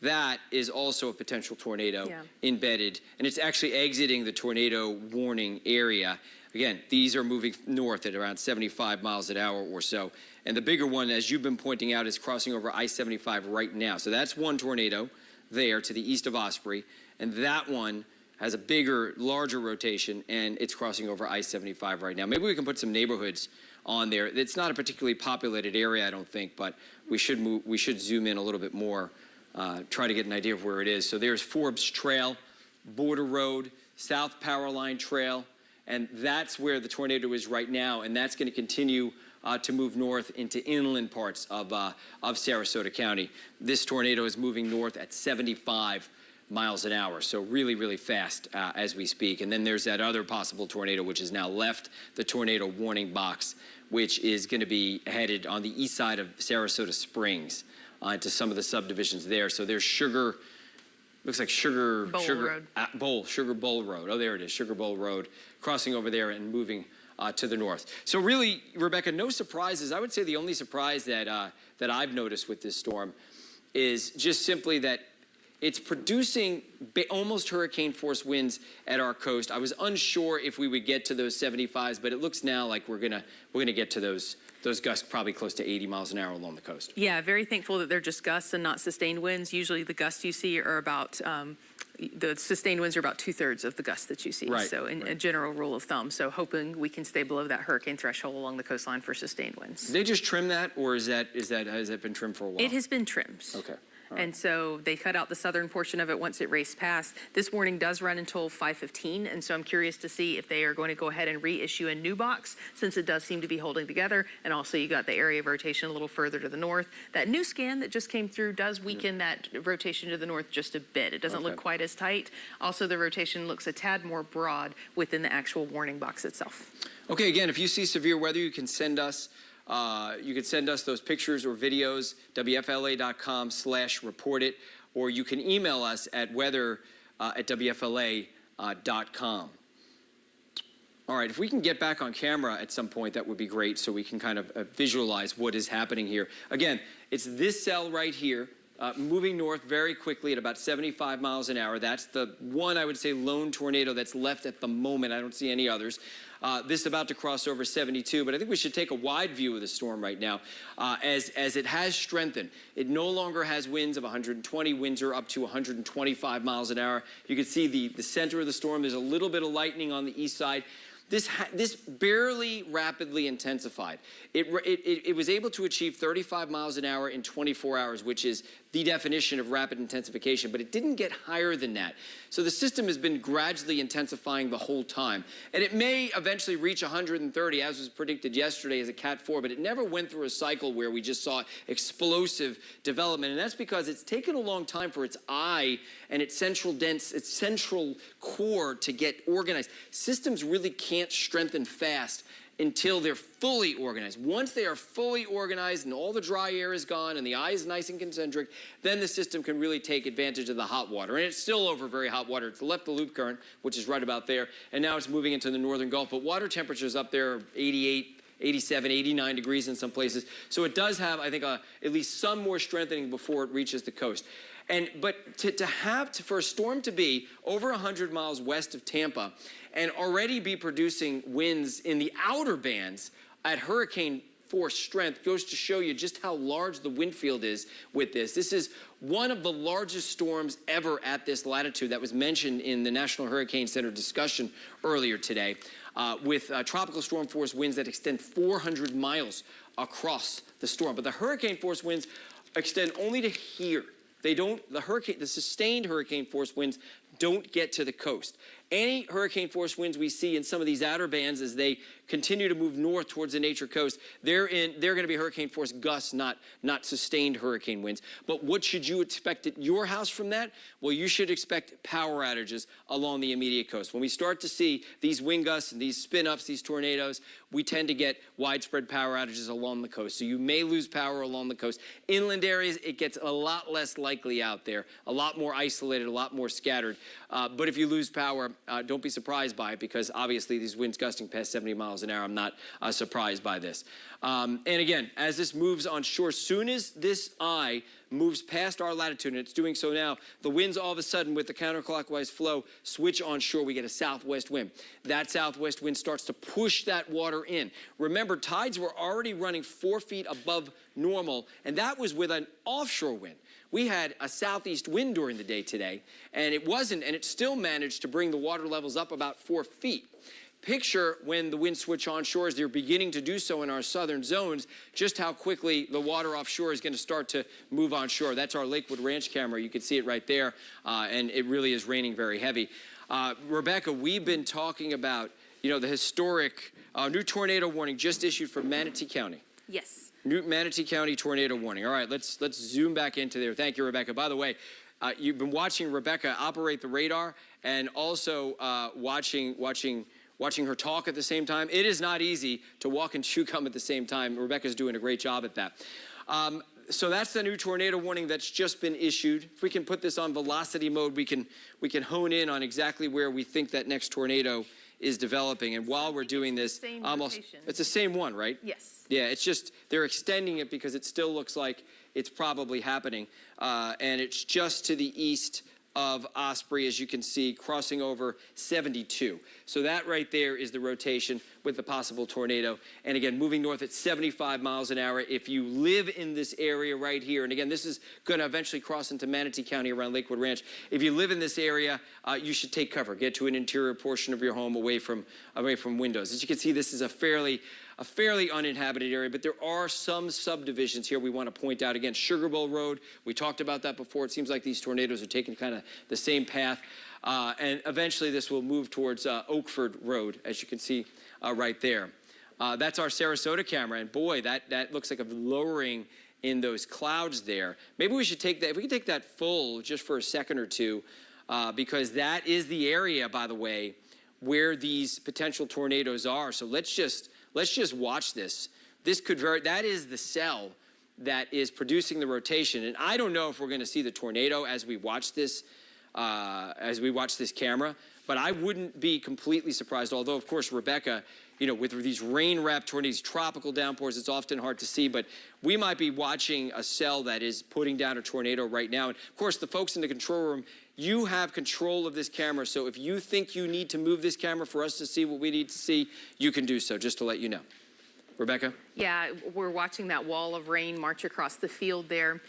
That is also a potential tornado embedded, and it's actually exiting the tornado warning area. Again, these are moving north at around 75 miles an hour or so. And the bigger one, as you've been pointing out, is crossing over I-75 right now. So that's one tornado there to the east of Osprey, and that one has a bigger, larger rotation, and it's crossing over I-75 right now. Maybe we can put some neighborhoods on there. It's not a particularly populated area, I don't think, but we should zoom in a little bit more, try to get an idea of where it is. So there's Forbes Trail, Border Road, South Power Line Trail, and that's where the tornado is right now, and that's going to continue to move north into inland parts of Sarasota County. This tornado is moving north at 75 miles an hour, so really, really fast as we speak. And then there's that other possible tornado, which has now left the tornado warning box, which is going to be headed on the east side of Sarasota Springs into some of the subdivisions there. So there's looks like Sugar Bowl Road. Oh, there it is, Sugar Bowl Road, crossing over there and moving to the north. So really, Rebecca, no surprises. I would say the only surprise that I've noticed with this storm is just simply that it's producing almost hurricane force winds at our coast. I was unsure if we would get to those 75s, but it looks now like we're gonna get to those gusts probably close to 80 miles an hour along the coast. Yeah, very thankful that they're just gusts and not sustained winds. Usually the gusts you see are about the sustained winds are about 2/3 of the gusts that you see. Right, so in a general rule of thumb. So hoping we can stay below that hurricane threshold along the coastline for sustained winds. Did they just trim that, or has that been trimmed for a while? It has been trimmed. Okay. And so they cut out the southern portion of it once it raced past. This warning does run until 5:15, and so I'm curious to see if they are going to go ahead and reissue a new box, since it does seem to be holding together. And also you got the area of rotation a little further to the north. That new scan that just came through does weaken that rotation to the north just a bit. It doesn't look quite as tight. Also, the rotation looks a tad more broad within the actual warning box itself. Okay, again, if you see severe weather, you can send us those pictures or videos, WFLA.com/report it, or you can email us at weather@WFLA.com. All right, if we can get back on camera at some point, that would be great, so we can kind of visualize what is happening here. Again, it's this cell right here, moving north very quickly at about 75 miles an hour. That's the one, I would say, lone tornado that's left at the moment. I don't see any others. This is about to cross over 72, but I think we should take a wide view of the storm right now as it has strengthened. It no longer has winds of 120. Winds are up to 125 miles an hour. You can see the center of the storm. There's a little bit of lightning on the east side. This barely rapidly intensified. It was able to achieve 35 miles an hour in 24 hours, which is the definition of rapid intensification, but it didn't get higher than that. So the system has been gradually intensifying the whole time. And it may eventually reach 130, as was predicted yesterday as a Cat 4, but it never went through a cycle where we just saw explosive development. And that's because it's taken a long time for its eye and its central core to get organized. Systems really can't strengthen fast until they're fully organized. Once they are fully organized and all the dry air is gone and the eye is nice and concentric, then the system can really take advantage of the hot water. And it's still over very hot water. It's left the loop current, which is right about there, and now it's moving into the northern Gulf. But water temperatures up there are 88, 87, 89 degrees in some places. So it does have, I think, at least some more strengthening before it reaches the coast. But for a storm to be over 100 miles west of Tampa and already be producing winds in the outer bands at hurricane force strength goes to show you just how large the wind field is with this. This is one of the largest storms ever at this latitude that was mentioned in the National Hurricane Center discussion earlier today, with tropical storm force winds that extend 400 miles across the storm. But the hurricane force winds extend only to here. They don't, the sustained hurricane force winds don't get to the coast. Any hurricane force winds we see in some of these outer bands as they continue to move north towards the nature coast, they're going to be hurricane force gusts, not sustained hurricane winds. But what should you expect at your house from that? Well, you should expect power outages along the immediate coast. When we start to see these wind gusts and these spin-ups, these tornadoes, we tend to get widespread power outages along the coast. So you may lose power along the coast. Inland areas, it gets a lot less likely out there, a lot more isolated, a lot more scattered. But if you lose power, don't be surprised by it, because obviously these winds gusting past 70 miles an hour, I'm not surprised by this. And again, as this moves on shore, soon as this eye moves past our latitude, and it's doing so now, the winds all of a sudden with the counterclockwise flow switch on shore. We get a southwest wind. That southwest wind starts to push that water in. Remember, tides were already running 4 feet above normal, and that was with an offshore wind. We had a southeast wind during the day today, and it still managed to bring the water levels up about 4 feet. Picture when the winds switch onshore, as they're beginning to do so in our southern zones, just how quickly the water offshore is going to start to move onshore. That's our Lakewood Ranch camera. You can see it right there, and it really is raining very heavy. Rebecca, we've been talking about, the historic new tornado warning just issued for Manatee County. Yes. New Manatee County tornado warning. All right, let's zoom back into there. Thank you, Rebecca. By the way, you've been watching Rebecca operate the radar and also watching her talk at the same time. It is not easy to walk and chew gum at the same time. Rebecca's doing a great job at that. So that's the new tornado warning that's just been issued. If we can put this on velocity mode, we can hone in on exactly where we think that next tornado is developing. And while we're doing this, it's the same one, right? Yes. Yeah, it's just they're extending it because it still looks like it's probably happening. And it's just to the east of Osprey, as you can see, crossing over 72. So that right there is the rotation. with the possible tornado. And again, moving north at 75 miles an hour. If you live in this area right here, and again, this is going to eventually cross into Manatee County around Lakewood Ranch. If you live in this area, you should take cover. Get to an interior portion of your home away from windows. As you can see, this is a fairly uninhabited area, but there are some subdivisions here we want to point out. Again, Sugar Bowl Road, we talked about that before. It seems like these tornadoes are taking kind of the same path. And eventually this will move towards Oakford Road, as you can see right there. That's our Sarasota camera, and boy, that looks like a lowering in those clouds there. Maybe we should take that, if we can take that full just for a second or two, because that is the area, by the way, where these potential tornadoes are. So let's just watch this. That is the cell that is producing the rotation, and I don't know if we're going to see the tornado as we watch this camera, but I wouldn't be completely surprised, although, of course, Rebecca, with these rain-wrapped tornadoes, tropical downpours, it's often hard to see, but we might be watching a cell that is putting down a tornado right now. And, of course, the folks in the control room, you have control of this camera, so if you think you need to move this camera for us to see what we need to see, you can do so, just to let you know. Rebecca? Yeah, we're watching that wall of rain march across the field there.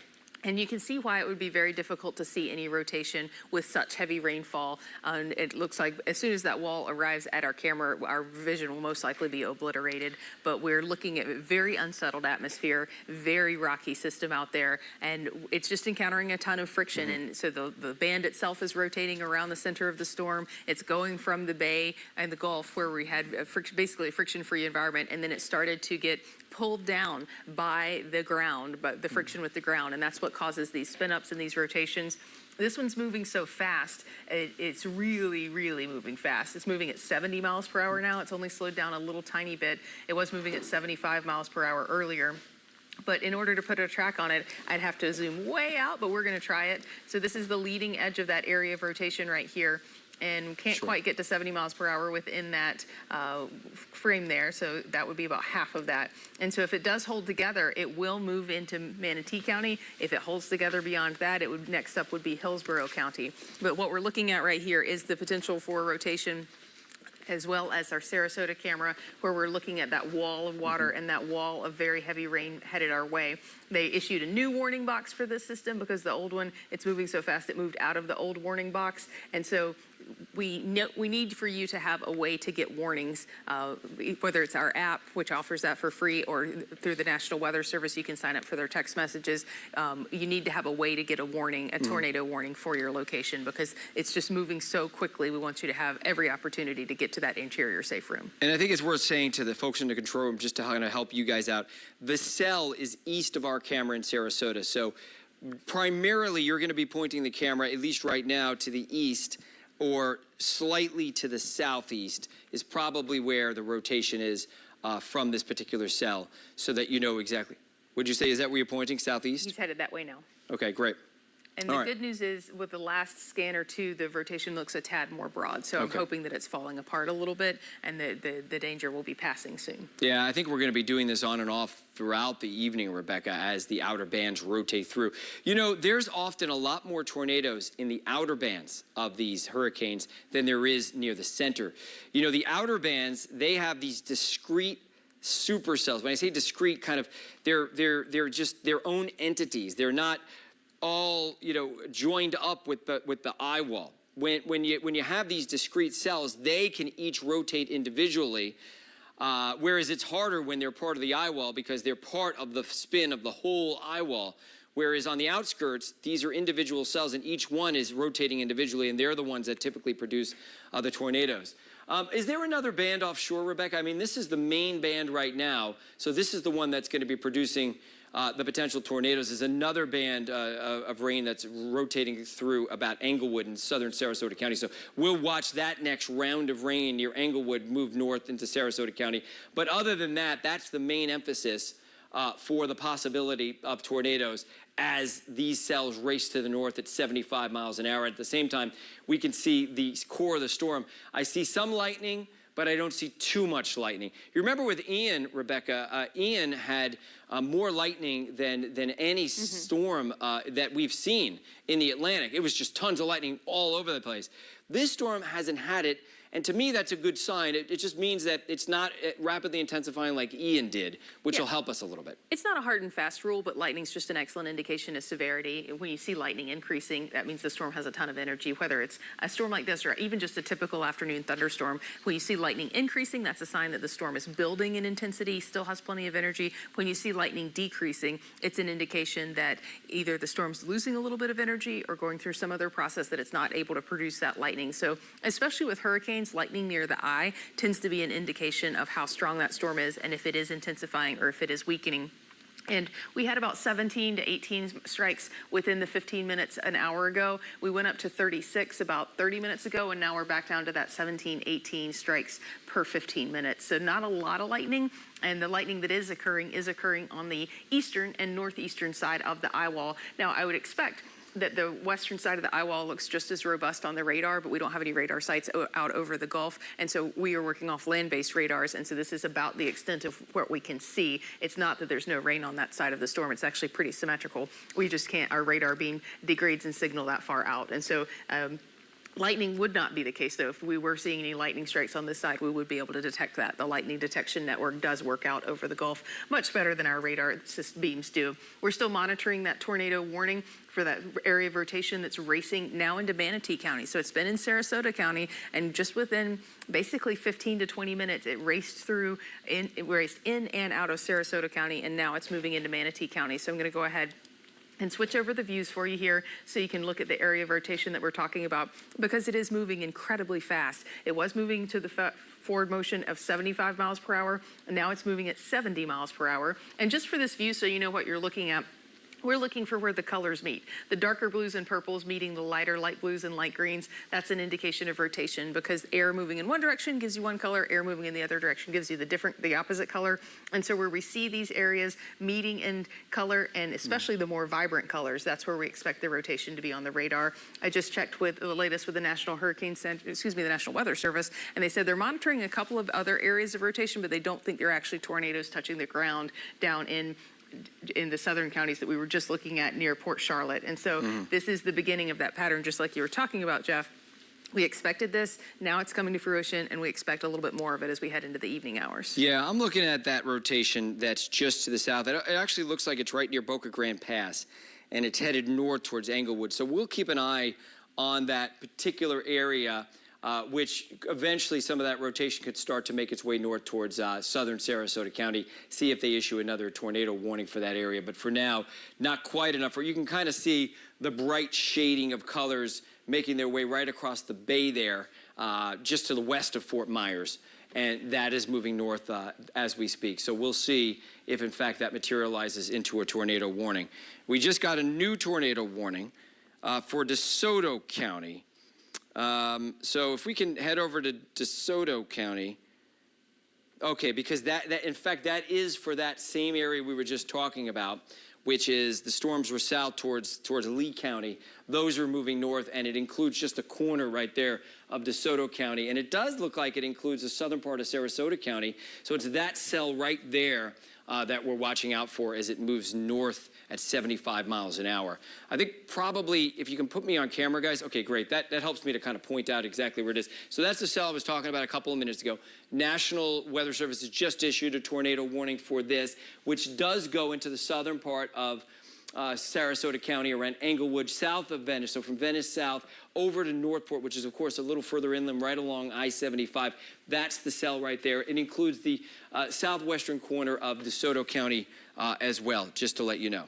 And you can see why it would be very difficult to see any rotation with such heavy rainfall. It looks like as soon as that wall arrives at our camera, our vision will most likely be obliterated. But we're looking at a very unsettled atmosphere, very rocky system out there, and it's just encountering a ton of friction. And so the band itself is rotating around the center of the storm. It's going from the bay and the Gulf, where we had basically a friction-free environment, and then it started to get pulled down by the ground, but the friction with the ground, and that's what causes these spin-ups and these rotations. This one's moving so fast, it's really, really moving fast. It's moving at 70 miles per hour now. It's only slowed down a little tiny bit. It was moving at 75 miles per hour earlier. But in order to put a track on it, I'd have to zoom way out, but we're going to try it. So this is the leading edge of that area of rotation right here, and can't quite get to 70 miles per hour within that frame there, so that would be about half of that. And so if it does hold together, it will move into Manatee County. If it holds together beyond that, it would next up would be Hillsborough County. But what we're looking at right here is the potential for rotation, as well as our Sarasota camera, where we're looking at that wall of water and that wall of very heavy rain headed our way. They issued a new warning box for this system because the old one, it's moving so fast, it moved out of the old warning box. And so we need for you to have a way to get warnings, whether it's our app, which offers that for free, or through the National Weather Service, you can sign up for their text messages. You need to have a way to get a warning, a tornado warning for your location, because it's just moving so quickly. We want you to have every opportunity to get to that interior safe room. And I think it's worth saying to the folks in the control room, just to kind of help you guys out, the cell is east of our camera in Sarasota. So primarily you're going to be pointing the camera, at least right now, to the east, or slightly to the southeast is probably where the rotation is from this particular cell, so that you know exactly. Would you say, is that where you're pointing, southeast? He's headed that way now. Okay, great. And the good news is, with the last scan or two, the rotation looks a tad more broad. So I'm hoping that it's falling apart a little bit, and the danger will be passing soon. Yeah, I think we're going to be doing this on and off throughout the evening, Rebecca, as the outer bands rotate through. You know, there's often a lot more tornadoes in the outer bands of these hurricanes than there is near the center. You know, the outer bands, they have these discrete supercells. When I say discrete, kind of, they're just their own entities. They're not all, joined up with the eye wall. When you have these discrete cells, they can each rotate individually, whereas it's harder when they're part of the eye wall, because they're part of the spin of the whole eye wall. Whereas on the outskirts, these are individual cells, and each one is rotating individually, and they're the ones that typically produce the tornadoes. Is there another band offshore, Rebecca? I mean, this is the main band right now, so this is the one that's going to be producing the potential tornadoes. Is another band of rain that's rotating through about Englewood in southern Sarasota County. So we'll watch that next round of rain near Englewood move north into Sarasota County. But other than that, that's the main emphasis for the possibility of tornadoes as these cells race to the north at 75 miles an hour. At the same time, we can see the core of the storm. I see some lightning, but I don't see too much lightning. You remember with Ian, Rebecca, Ian had more lightning than any storm that we've seen in the Atlantic. It was just tons of lightning all over the place. This storm hasn't had it, And to me, that's a good sign. It just means that it's not rapidly intensifying like Ian did, which will help us a little bit. It's not a hard and fast rule, but lightning's just an excellent indication of severity. When you see lightning increasing, that means the storm has a ton of energy, whether it's a storm like this or even just a typical afternoon thunderstorm. When you see lightning increasing, that's a sign that the storm is building in intensity, still has plenty of energy. When you see lightning decreasing, it's an indication that either the storm's losing a little bit of energy or going through some other process that it's not able to produce that lightning. So especially with hurricanes, lightning near the eye tends to be an indication of how strong that storm is and if it is intensifying or if it is weakening. And we had about 17 to 18 strikes within the 15 minutes an hour ago. We went up to 36 about 30 minutes ago, and now we're back down to that 17, 18 strikes per 15 minutes. So not a lot of lightning, and the lightning that is occurring on the eastern and northeastern side of the eye wall. Now, I would expect that the western side of the eye wall looks just as robust on the radar, but we don't have any radar sites out over the Gulf. And so we are working off land-based radars. And so this is about the extent of what we can see. It's not that there's no rain on that side of the storm. It's actually pretty symmetrical. We just can't, our radar beam degrades and signal that far out. And so, lightning would not be the case, though. If we were seeing any lightning strikes on this side, we would be able to detect that. The lightning detection network does work out over the Gulf much better than our radar beams do. We're still monitoring that tornado warning for that area of rotation that's racing now into Manatee County. So it's been in Sarasota County, and just within basically 15 to 20 minutes, it raced in and out of Sarasota County, and now it's moving into Manatee County. So I'm going to go ahead and switch over the views for you here so you can look at the area of rotation that we're talking about, because it is moving incredibly fast. It was moving to the forward motion of 75 miles per hour, and now it's moving at 70 miles per hour. And just for this view, so you know what you're looking at, we're looking for where the colors meet. The darker blues and purples meeting the lighter light blues and light greens. That's an indication of rotation, because air moving in one direction gives you one color, air moving in the other direction gives you the opposite color. And so where we see these areas meeting in color, and especially the more vibrant colors, that's where we expect the rotation to be on the radar. I just checked with the latest with the National the National Weather Service, and they said they're monitoring a couple of other areas of rotation, but they don't think they're actually tornadoes touching the ground down in the southern counties that we were just looking at near Port Charlotte. And so this is the beginning of that pattern, just like you were talking about, Jeff. We expected this, now it's coming to fruition, and we expect a little bit more of it as we head into the evening hours. Yeah, I'm looking at that rotation that's just to the south. It actually looks like it's right near Boca Grande Pass, and it's headed north towards Englewood. So we'll keep an eye on that particular area, which eventually some of that rotation could start to make its way north towards southern Sarasota County, see if they issue another tornado warning for that area. But for now, not quite enough. You can kind of see the bright shading of colors making their way right across the bay there, just to the west of Fort Myers. And that is moving north as we speak. So we'll see if, in fact, that materializes into a tornado warning. We just got a new tornado warning for DeSoto County. So if we can head over to DeSoto County. Okay, because that in fact, that is for that same area we were just talking about, which is the storms were south towards Lee County. Those are moving north, and it includes just a corner right there of DeSoto County. And it does look like it includes the southern part of Sarasota County. So it's that cell right there that we're watching out for as it moves north at 75 miles an hour. I think probably, if you can put me on camera, guys. Okay, great. That helps me to kind of point out exactly where it is. So that's the cell I was talking about a couple of minutes ago. National Weather Service has just issued a tornado warning for this, which does go into the southern part of Sarasota County around Englewood, south of Venice. So from Venice south over to Northport, which is, of course, a little further inland, right along I-75. That's the cell right there. It includes the southwestern corner of DeSoto County as well, just to let you know.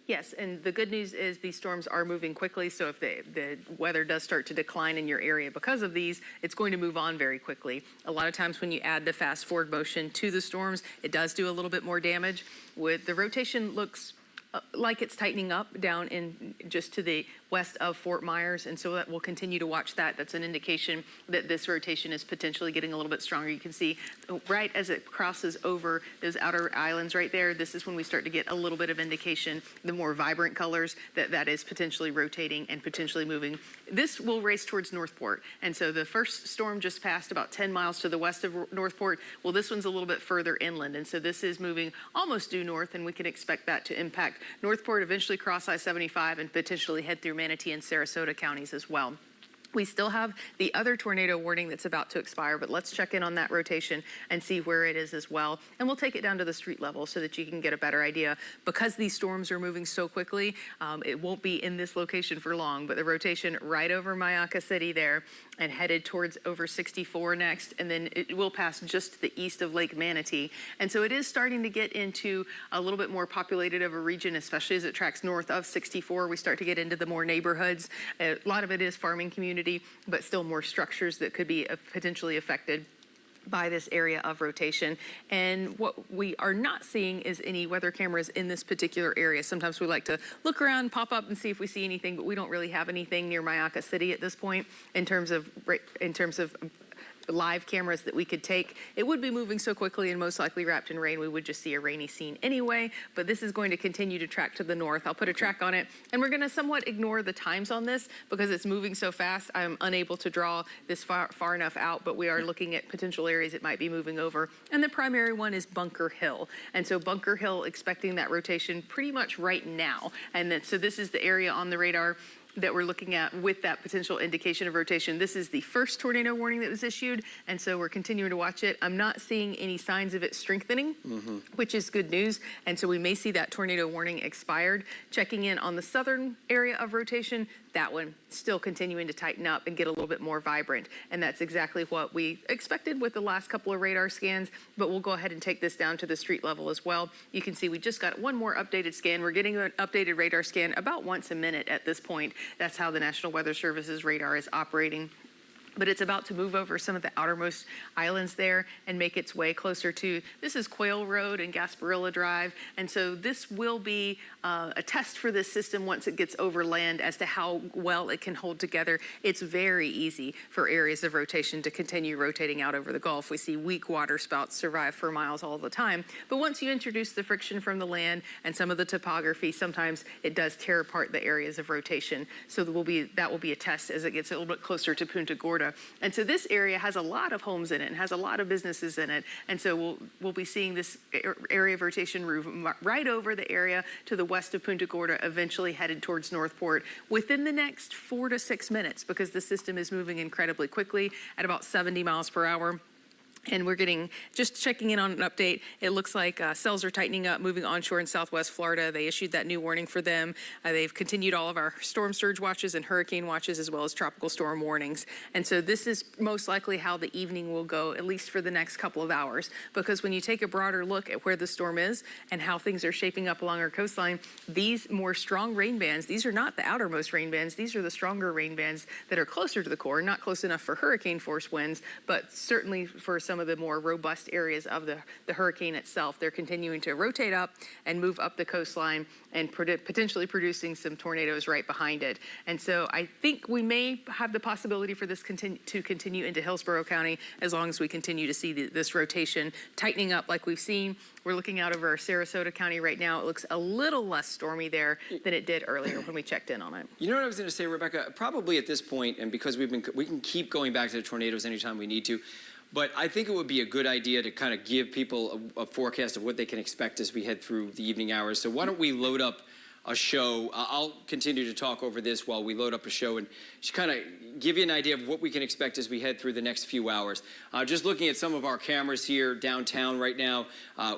Yes, and the good news is these storms are moving quickly, so if the weather does start to decline in your area because of these, it's going to move on very quickly. A lot of times when you add the fast forward motion to the storms, it does do a little bit more damage. With the rotation looks like it's tightening up down in just to the west of Fort Myers, and so that we'll continue to watch that. That's an indication that this rotation is potentially getting a little bit stronger. You can see right as it crosses over those outer islands right there, this is when we start to get a little bit of indication, the more vibrant colors, that is potentially rotating and potentially moving. This will race towards Northport, and so the first storm just passed about 10 miles to the west of Northport. Well, this one's a little bit further inland, and so this is moving almost due north, and we can expect that to impact Northport, eventually cross I-75, and potentially head through Manatee and Sarasota counties as well. We still have the other tornado warning that's about to expire, but let's check in on that rotation and see where it is as well. And we'll take it down to the street level so that you can get a better idea. Because these storms are moving so quickly, it won't be in this location for long, but the rotation right over Mayaca City there and headed towards over 64 next, and then it will pass just to the east of Lake Manatee. And so it is starting to get into a little bit more populated of a region, especially as it tracks north of 64. We start to get into the more neighborhoods. A lot of it is farming community, but still more structures that could be potentially affected by this area of rotation. And what we are not seeing is any weather cameras in this particular area. Sometimes we like to look around, pop up and see if we see anything, but we don't really have anything near Mayaca City at this point in terms of live cameras that we could take. It would be moving so quickly and most likely wrapped in rain, we would just see a rainy scene anyway, but this is going to continue to track to the north. I'll put a track on it, and we're gonna somewhat ignore the times on this because it's moving so fast. I'm unable to draw this far enough out, but we are looking at potential areas it might be moving over. And the primary one is Bunker Hill. And so Bunker Hill expecting that rotation pretty much right now. And then, so this is the area on the radar that we're looking at with that potential indication of rotation. This is the first tornado warning that was issued, and so we're continuing to watch it. I'm not seeing any signs of it strengthening, which is good news, and so we may see that tornado warning expired. Checking in on the southern area of rotation, that one still continuing to tighten up and get a little bit more vibrant, and that's exactly what we expected with the last couple of radar scans, but we'll go ahead and take this down to the street level as well. You can see we just got one more updated scan. We're getting an updated radar scan about once a minute at this point. That's how the National Weather Service's radar is operating. But it's about to move over some of the outermost islands there and make its way closer to, this is Quail Road and Gasparilla Drive. And so this will be a test for this system once it gets over land as to how well it can hold together. It's very easy for areas of rotation to continue rotating out over the Gulf. We see weak water spouts survive for miles all the time. But once you introduce the friction from the land and some of the topography, sometimes it does tear apart the areas of rotation. So that will be a test as it gets a little bit closer to Punta Gorda. And so this area has a lot of homes in it and has a lot of businesses in it. And so we'll be seeing this area of rotation move right over the area to the west of Punta Gorda, eventually headed towards Northport within the next 4 to 6 minutes, because the system is moving incredibly quickly at about 70 miles per hour. And we're just checking in on an update. It looks like cells are tightening up, moving onshore in southwest Florida. They issued that new warning for them. They've continued all of our storm surge watches and hurricane watches, as well as tropical storm warnings. And so this is most likely how the evening will go, at least for the next couple of hours. Because when you take a broader look at where the storm is and how things are shaping up along our coastline, these more strong rain bands, these are not the outermost rain bands. These are the stronger rain bands that are closer to the core, not close enough for hurricane force winds, but certainly for some of the more robust areas of the hurricane itself. They're continuing to rotate up and move up the coastline and potentially producing some tornadoes right behind it. And so I think we may have the possibility for this to continue into Hillsborough County as long as we continue to see this rotation tightening up like we've seen. We're looking out over Sarasota County right now. It looks a little less stormy there than it did earlier when we checked in on it. You know what I was going to say, Rebecca? Probably at this point, and because we can keep going back to the tornadoes anytime we need to, but I think it would be a good idea to kind of give people a forecast of what they can expect as we head through the evening hours. So why don't we load up a show? I'll continue to talk over this while we load up a show and just kind of give you an idea of what we can expect as we head through the next few hours. Just looking at some of our cameras here downtown right now,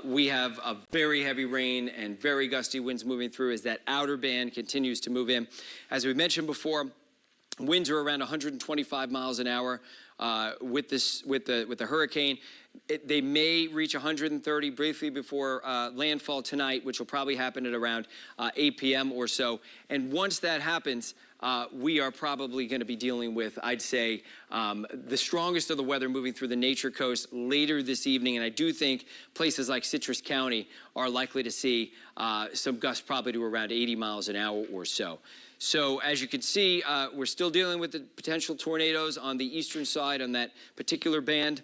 we have a very heavy rain and very gusty winds moving through as that outer band continues to move in. As we mentioned before, winds are around 125 miles an hour. With the hurricane. They may reach 130 briefly before landfall tonight, which will probably happen at around 8 p.m. or so. And once that happens, we are probably going to be dealing with, I'd say, the strongest of the weather moving through the Nature Coast later this evening. And I do think places like Citrus County are likely to see some gusts probably to around 80 miles an hour or so. So as you can see, we're still dealing with the potential tornadoes on the eastern side on that particular band.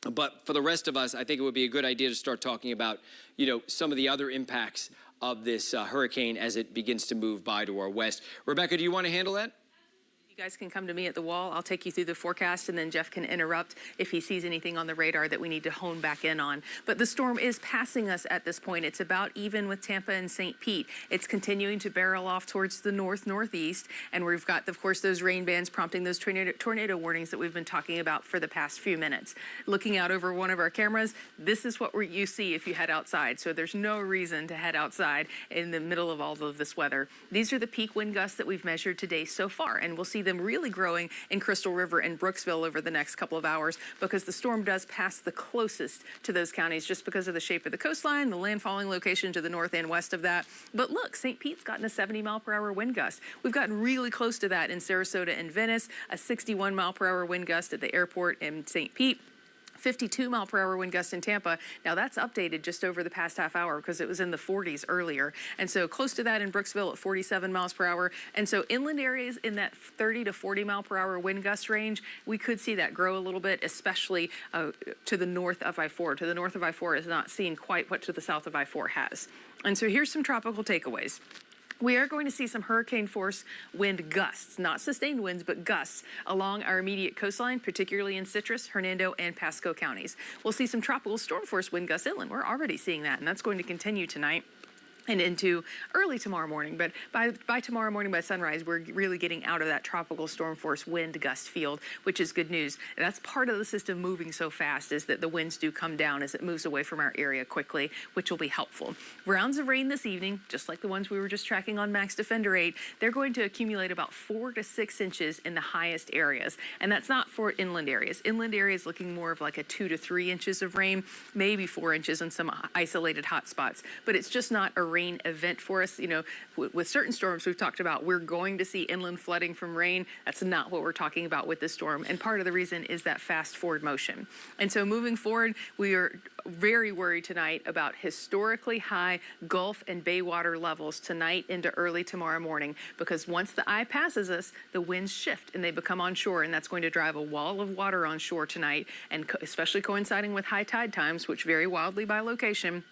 But for the rest of us, I think it would be a good idea to start talking about, some of the other impacts of this hurricane as it begins to move by to our west. Rebecca, do you want to handle that? guys can come to me at the wall. I'll take you through the forecast, and then Jeff can interrupt if he sees anything on the radar that we need to hone back in on. But the storm is passing us at this point. It's about even with Tampa and St. Pete. It's continuing to barrel off towards the northeast, and we've got, of course, those rain bands prompting those tornado warnings that we've been talking about for the past few minutes. Looking out over one of our cameras, this is what you see if you head outside. So there's no reason to head outside in the middle of all of this weather. These are the peak wind gusts that we've measured today so far, and we'll see them really growing in Crystal River and Brooksville over the next couple of hours because the storm does pass the closest to those counties just because of the shape of the coastline, the landfalling location to the north and west of that. But look, St. Pete's gotten a 70-mile-per-hour wind gust. We've gotten really close to that in Sarasota and Venice, a 61-mile-per-hour wind gust at the airport in St. Pete. 52-mile-per-hour wind gust in Tampa. Now, that's updated just over the past half hour because it was in the 40s earlier. And so close to that in Brooksville at 47 miles per hour. And so inland areas in that 30 to 40-mile-per-hour wind gust range, we could see that grow a little bit, especially to the north of I-4. To the north of I-4 is not seeing quite what to the south of I-4 has. And so here's some tropical takeaways. We are going to see some hurricane force wind gusts, not sustained winds, but gusts along our immediate coastline, particularly in Citrus, Hernando, and Pasco counties. We'll see some tropical storm force wind gusts inland. We're already seeing that, and that's going to continue tonight and into early tomorrow morning. But by tomorrow morning, by sunrise, we're really getting out of that tropical storm force wind gust field, which is good news. And that's part of the system moving so fast, is that the winds do come down as it moves away from our area quickly, which will be helpful. Rounds of rain this evening, just like the ones we were just tracking on Max Defender 8, they're going to accumulate about 4 to 6 inches in the highest areas. And that's not for inland areas. Inland areas looking more of like a 2 to 3 inches of rain, maybe 4 inches on some isolated hot spots. But it's just not a rain event for us. You know, with certain storms we've talked about, we're going to see inland flooding from rain. That's not what we're talking about with this storm. And part of the reason is that fast forward motion. And so moving forward, we are very worried tonight about historically high Gulf and Bay water levels tonight into early tomorrow morning, because once the eye passes us, the winds shift and they become onshore, and that's going to drive a wall of water onshore tonight, and especially coinciding with high tide times, which vary wildly by location.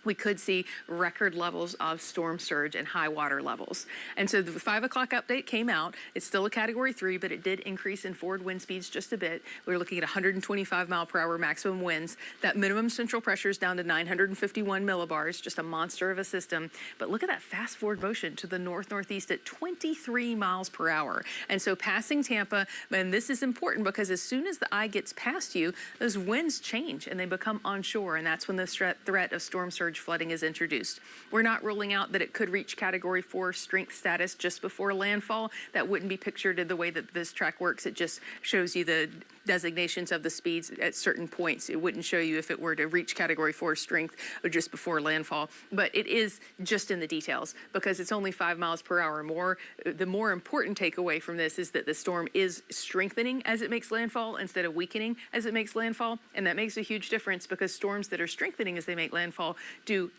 We could see record levels of storm surge and high water levels. And so the 5 o'clock update came out. It's still a Category 3, but it did increase in forward wind speeds just a bit. We're looking at 125 mile per hour maximum winds. That minimum central pressure is down to 951 millibars, just a monster of a system. But look at that fast forward motion to the northeast at 23 miles per hour. And so passing Tampa, and this is important because as soon as the eye gets past you, those winds change and they become onshore, and that's when the threat of storm surge flooding is introduced. We're not ruling out that it could reach Category 4 strength status just before landfall. That wouldn't be pictured in the way that this track works. It just shows you the designations of the speeds at certain points. It wouldn't show you if it were to reach Category 4 strength or just before landfall. But it is just in the details because it's only 5 miles per hour more. The more important takeaway from this is that the storm is strengthening as it makes landfall instead of weakening as it makes landfall. And that makes a huge difference because storms that are strengthening as they make landfall do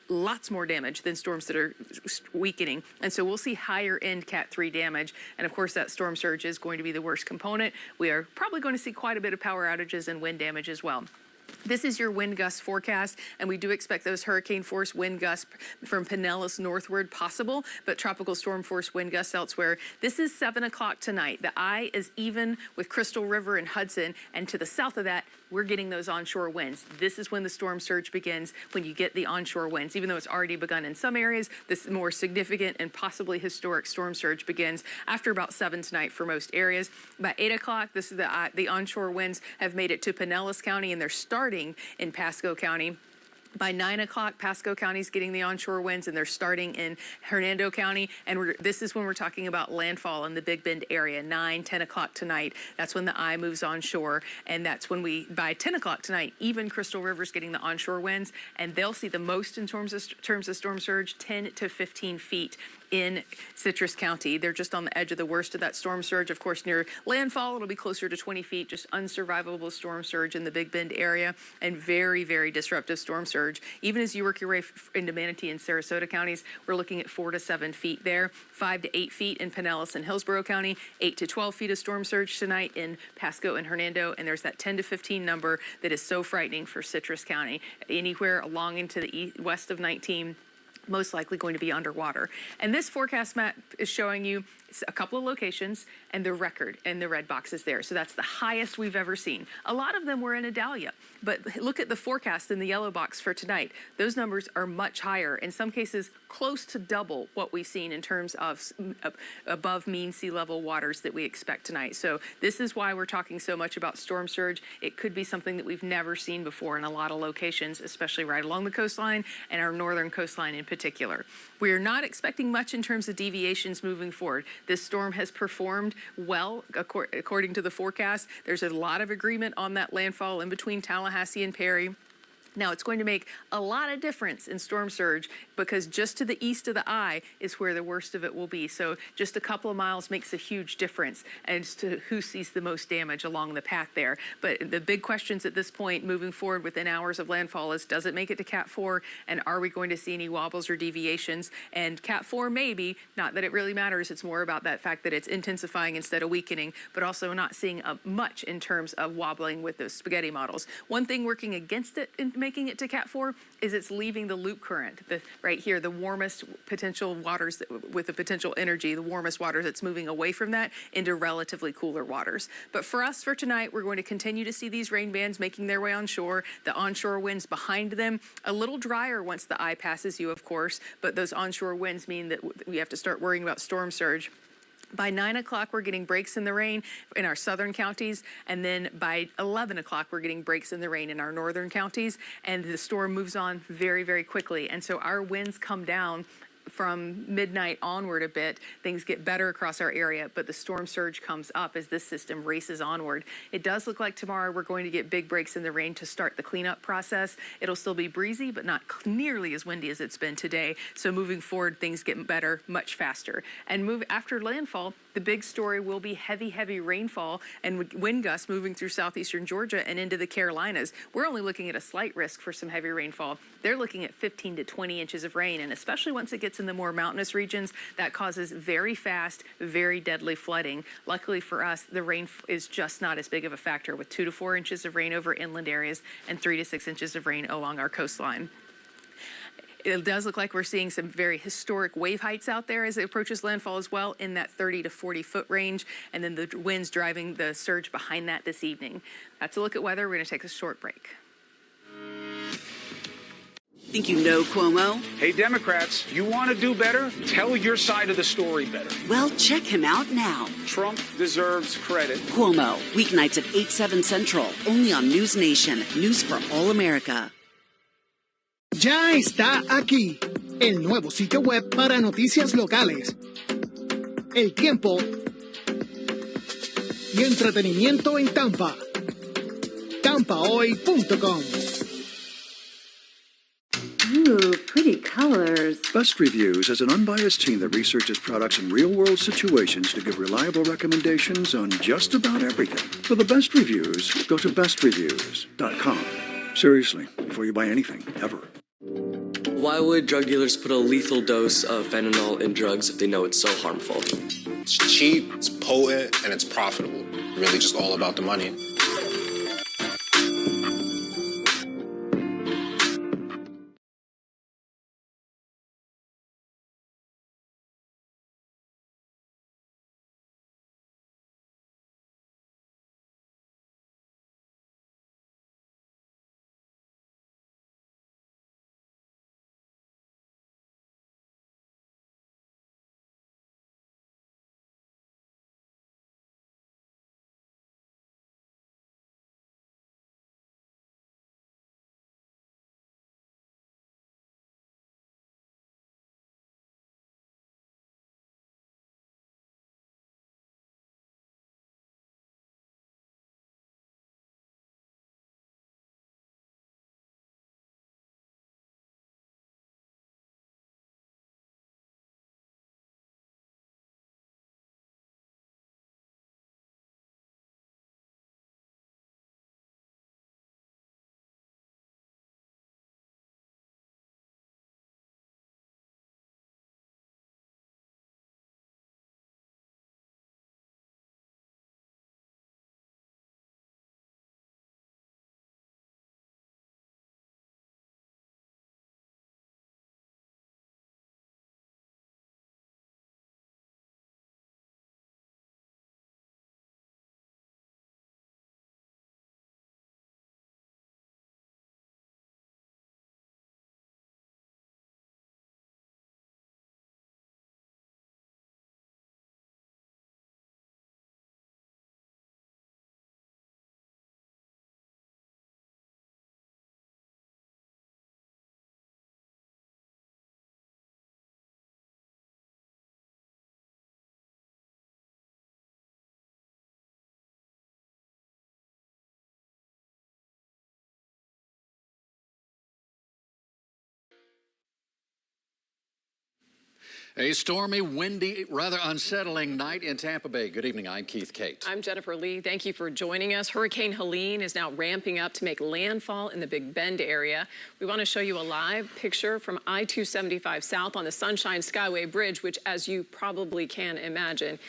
lots more damage than storms that are weakening. And so we'll see higher end Cat 3 damage. And of course, that storm surge is going to be the worst component. We are probably going to see quite a bit of power outages and wind damage as well. This is your wind gust forecast, and we do expect those hurricane force wind gusts from Pinellas northward possible, but tropical storm force wind gusts elsewhere. This is 7 o'clock tonight. The eye is even with Crystal River and Hudson, and to the south of that, we're getting those onshore winds. This is when the storm surge begins, when you get the onshore winds. Even though it's already begun in some areas, this more significant and possibly historic storm surge begins after about 7 tonight for most areas. By 8 o'clock, this is the onshore winds have made it to Pinellas County, and they're starting in Pasco County. By 9 o'clock, Pasco County is getting the onshore winds, and they're starting in Hernando County. And this is when we're talking about landfall in the Big Bend area, 9, 10 o'clock tonight. That's when the eye moves onshore. And that's when by 10 o'clock tonight, even Crystal River's getting the onshore winds, and they'll see the most in terms of storm surge, 10 to 15 feet in Citrus County. They're just on the edge of the worst of that storm surge. Of course, near landfall, it'll be closer to 20 feet, just unsurvivable storm surge in the Big Bend area, and very, very disruptive storm surge. Even as you work your way into Manatee and Sarasota counties, we're looking at 4 to 7 feet there, 5 to 8 feet in Pinellas and Hillsborough County, 8 to 12 feet of storm surge tonight in Pasco and Hernando, and there's that 10 to 15 number that is so frightening for Citrus County. Anywhere along into the west of 19, most likely going to be underwater. And this forecast map is showing you a couple of locations and the record in the red boxes there. So that's the highest we've ever seen. A lot of them were in Adalia, but look at the forecast in the yellow box for tonight. Those numbers are much higher, in some cases close to double what we've seen in terms of above mean sea level waters that we expect tonight. So this is why we're talking so much about storm surge. It could be something that we've never seen before in a lot of locations, especially right along the coastline and our northern coastline in particular. We are not expecting much in terms of deviations moving forward. This storm has performed well according to the forecast. There's a lot of agreement on that landfall in between Tallahassee and Perry. Now, it's going to make a lot of difference in storm surge because just to the east of the eye is where the worst of it will be. So just a couple of miles makes a huge difference as to who sees the most damage along the path there. But the big questions at this point moving forward within hours of landfall is, does it make it to Cat 4? And are we going to see any wobbles or deviations? And Cat 4 maybe, not that it really matters. It's more about that fact that it's intensifying instead of weakening, but also not seeing much in terms of wobbling with those spaghetti models. One thing working against it in making it to Cat 4 is it's leaving the loop current, right here, the warmest potential waters with the potential energy, the warmest waters, it's moving away from that into relatively cooler waters. But for us for tonight, we're going to continue to see these rain bands making their way onshore, the onshore winds behind them, a little drier once the eye passes you, of course, but those onshore winds mean that we have to start worrying about storm surge. By 9 o'clock, we're getting breaks in the rain in our southern counties, and then by 11 o'clock, we're getting breaks in the rain in our northern counties, and the storm moves on very, very quickly. And so our winds come down from midnight onward a bit. Things get better across our area, but the storm surge comes up as this system races onward. It does look like tomorrow we're going to get big breaks in the rain to start the cleanup process. It'll still be breezy, but not nearly as windy as it's been today. So moving forward, things get better much faster. And after landfall, the big story will be heavy, heavy rainfall and wind gusts moving through southeastern Georgia and into the Carolinas. We're only looking at a slight risk for some heavy rainfall. They're looking at 15 to 20 inches of rain, and especially once it gets in the more mountainous regions, that causes very fast, very deadly flooding. Luckily for us, the rain is just not as big of a factor, with 2 to 4 inches of rain over inland areas and 3 to 6 inches of rain along our coastline. It does look like we're seeing some very historic wave heights out there as it approaches landfall as well, in that 30 to 40 foot range, and then the winds driving the surge behind that this evening. That's a look at weather. We're going to take a short break. Think you know Cuomo? Hey, Democrats, you want to do better? Tell your side of the story better. Well, check him out now. Trump deserves credit. Cuomo, weeknights at 8/7 Central, only on News Nation. News for all America. Ya está aquí, el nuevo sitio web para noticias locales, el tiempo y entretenimiento en Tampa. TampaHoy.com. Ooh, pretty colors. Best Reviews is an unbiased team that researches products in real-world situations to give reliable recommendations on just about everything. For the best reviews, go to bestreviews.com. Seriously, before you buy anything, ever. Why would drug dealers put a lethal dose of fentanyl in drugs if they know it's so harmful? It's cheap, it's potent, and it's profitable. Really just all about the money. A stormy, windy, rather unsettling night in Tampa Bay. Good evening. I'm Keith Kate. I'm Jennifer Lee. Thank you for joining us. Hurricane Helene is now ramping up to make landfall in the Big Bend area. We want to show you a live picture from I-275 South on the Sunshine Skyway Bridge, which, as you probably can imagine,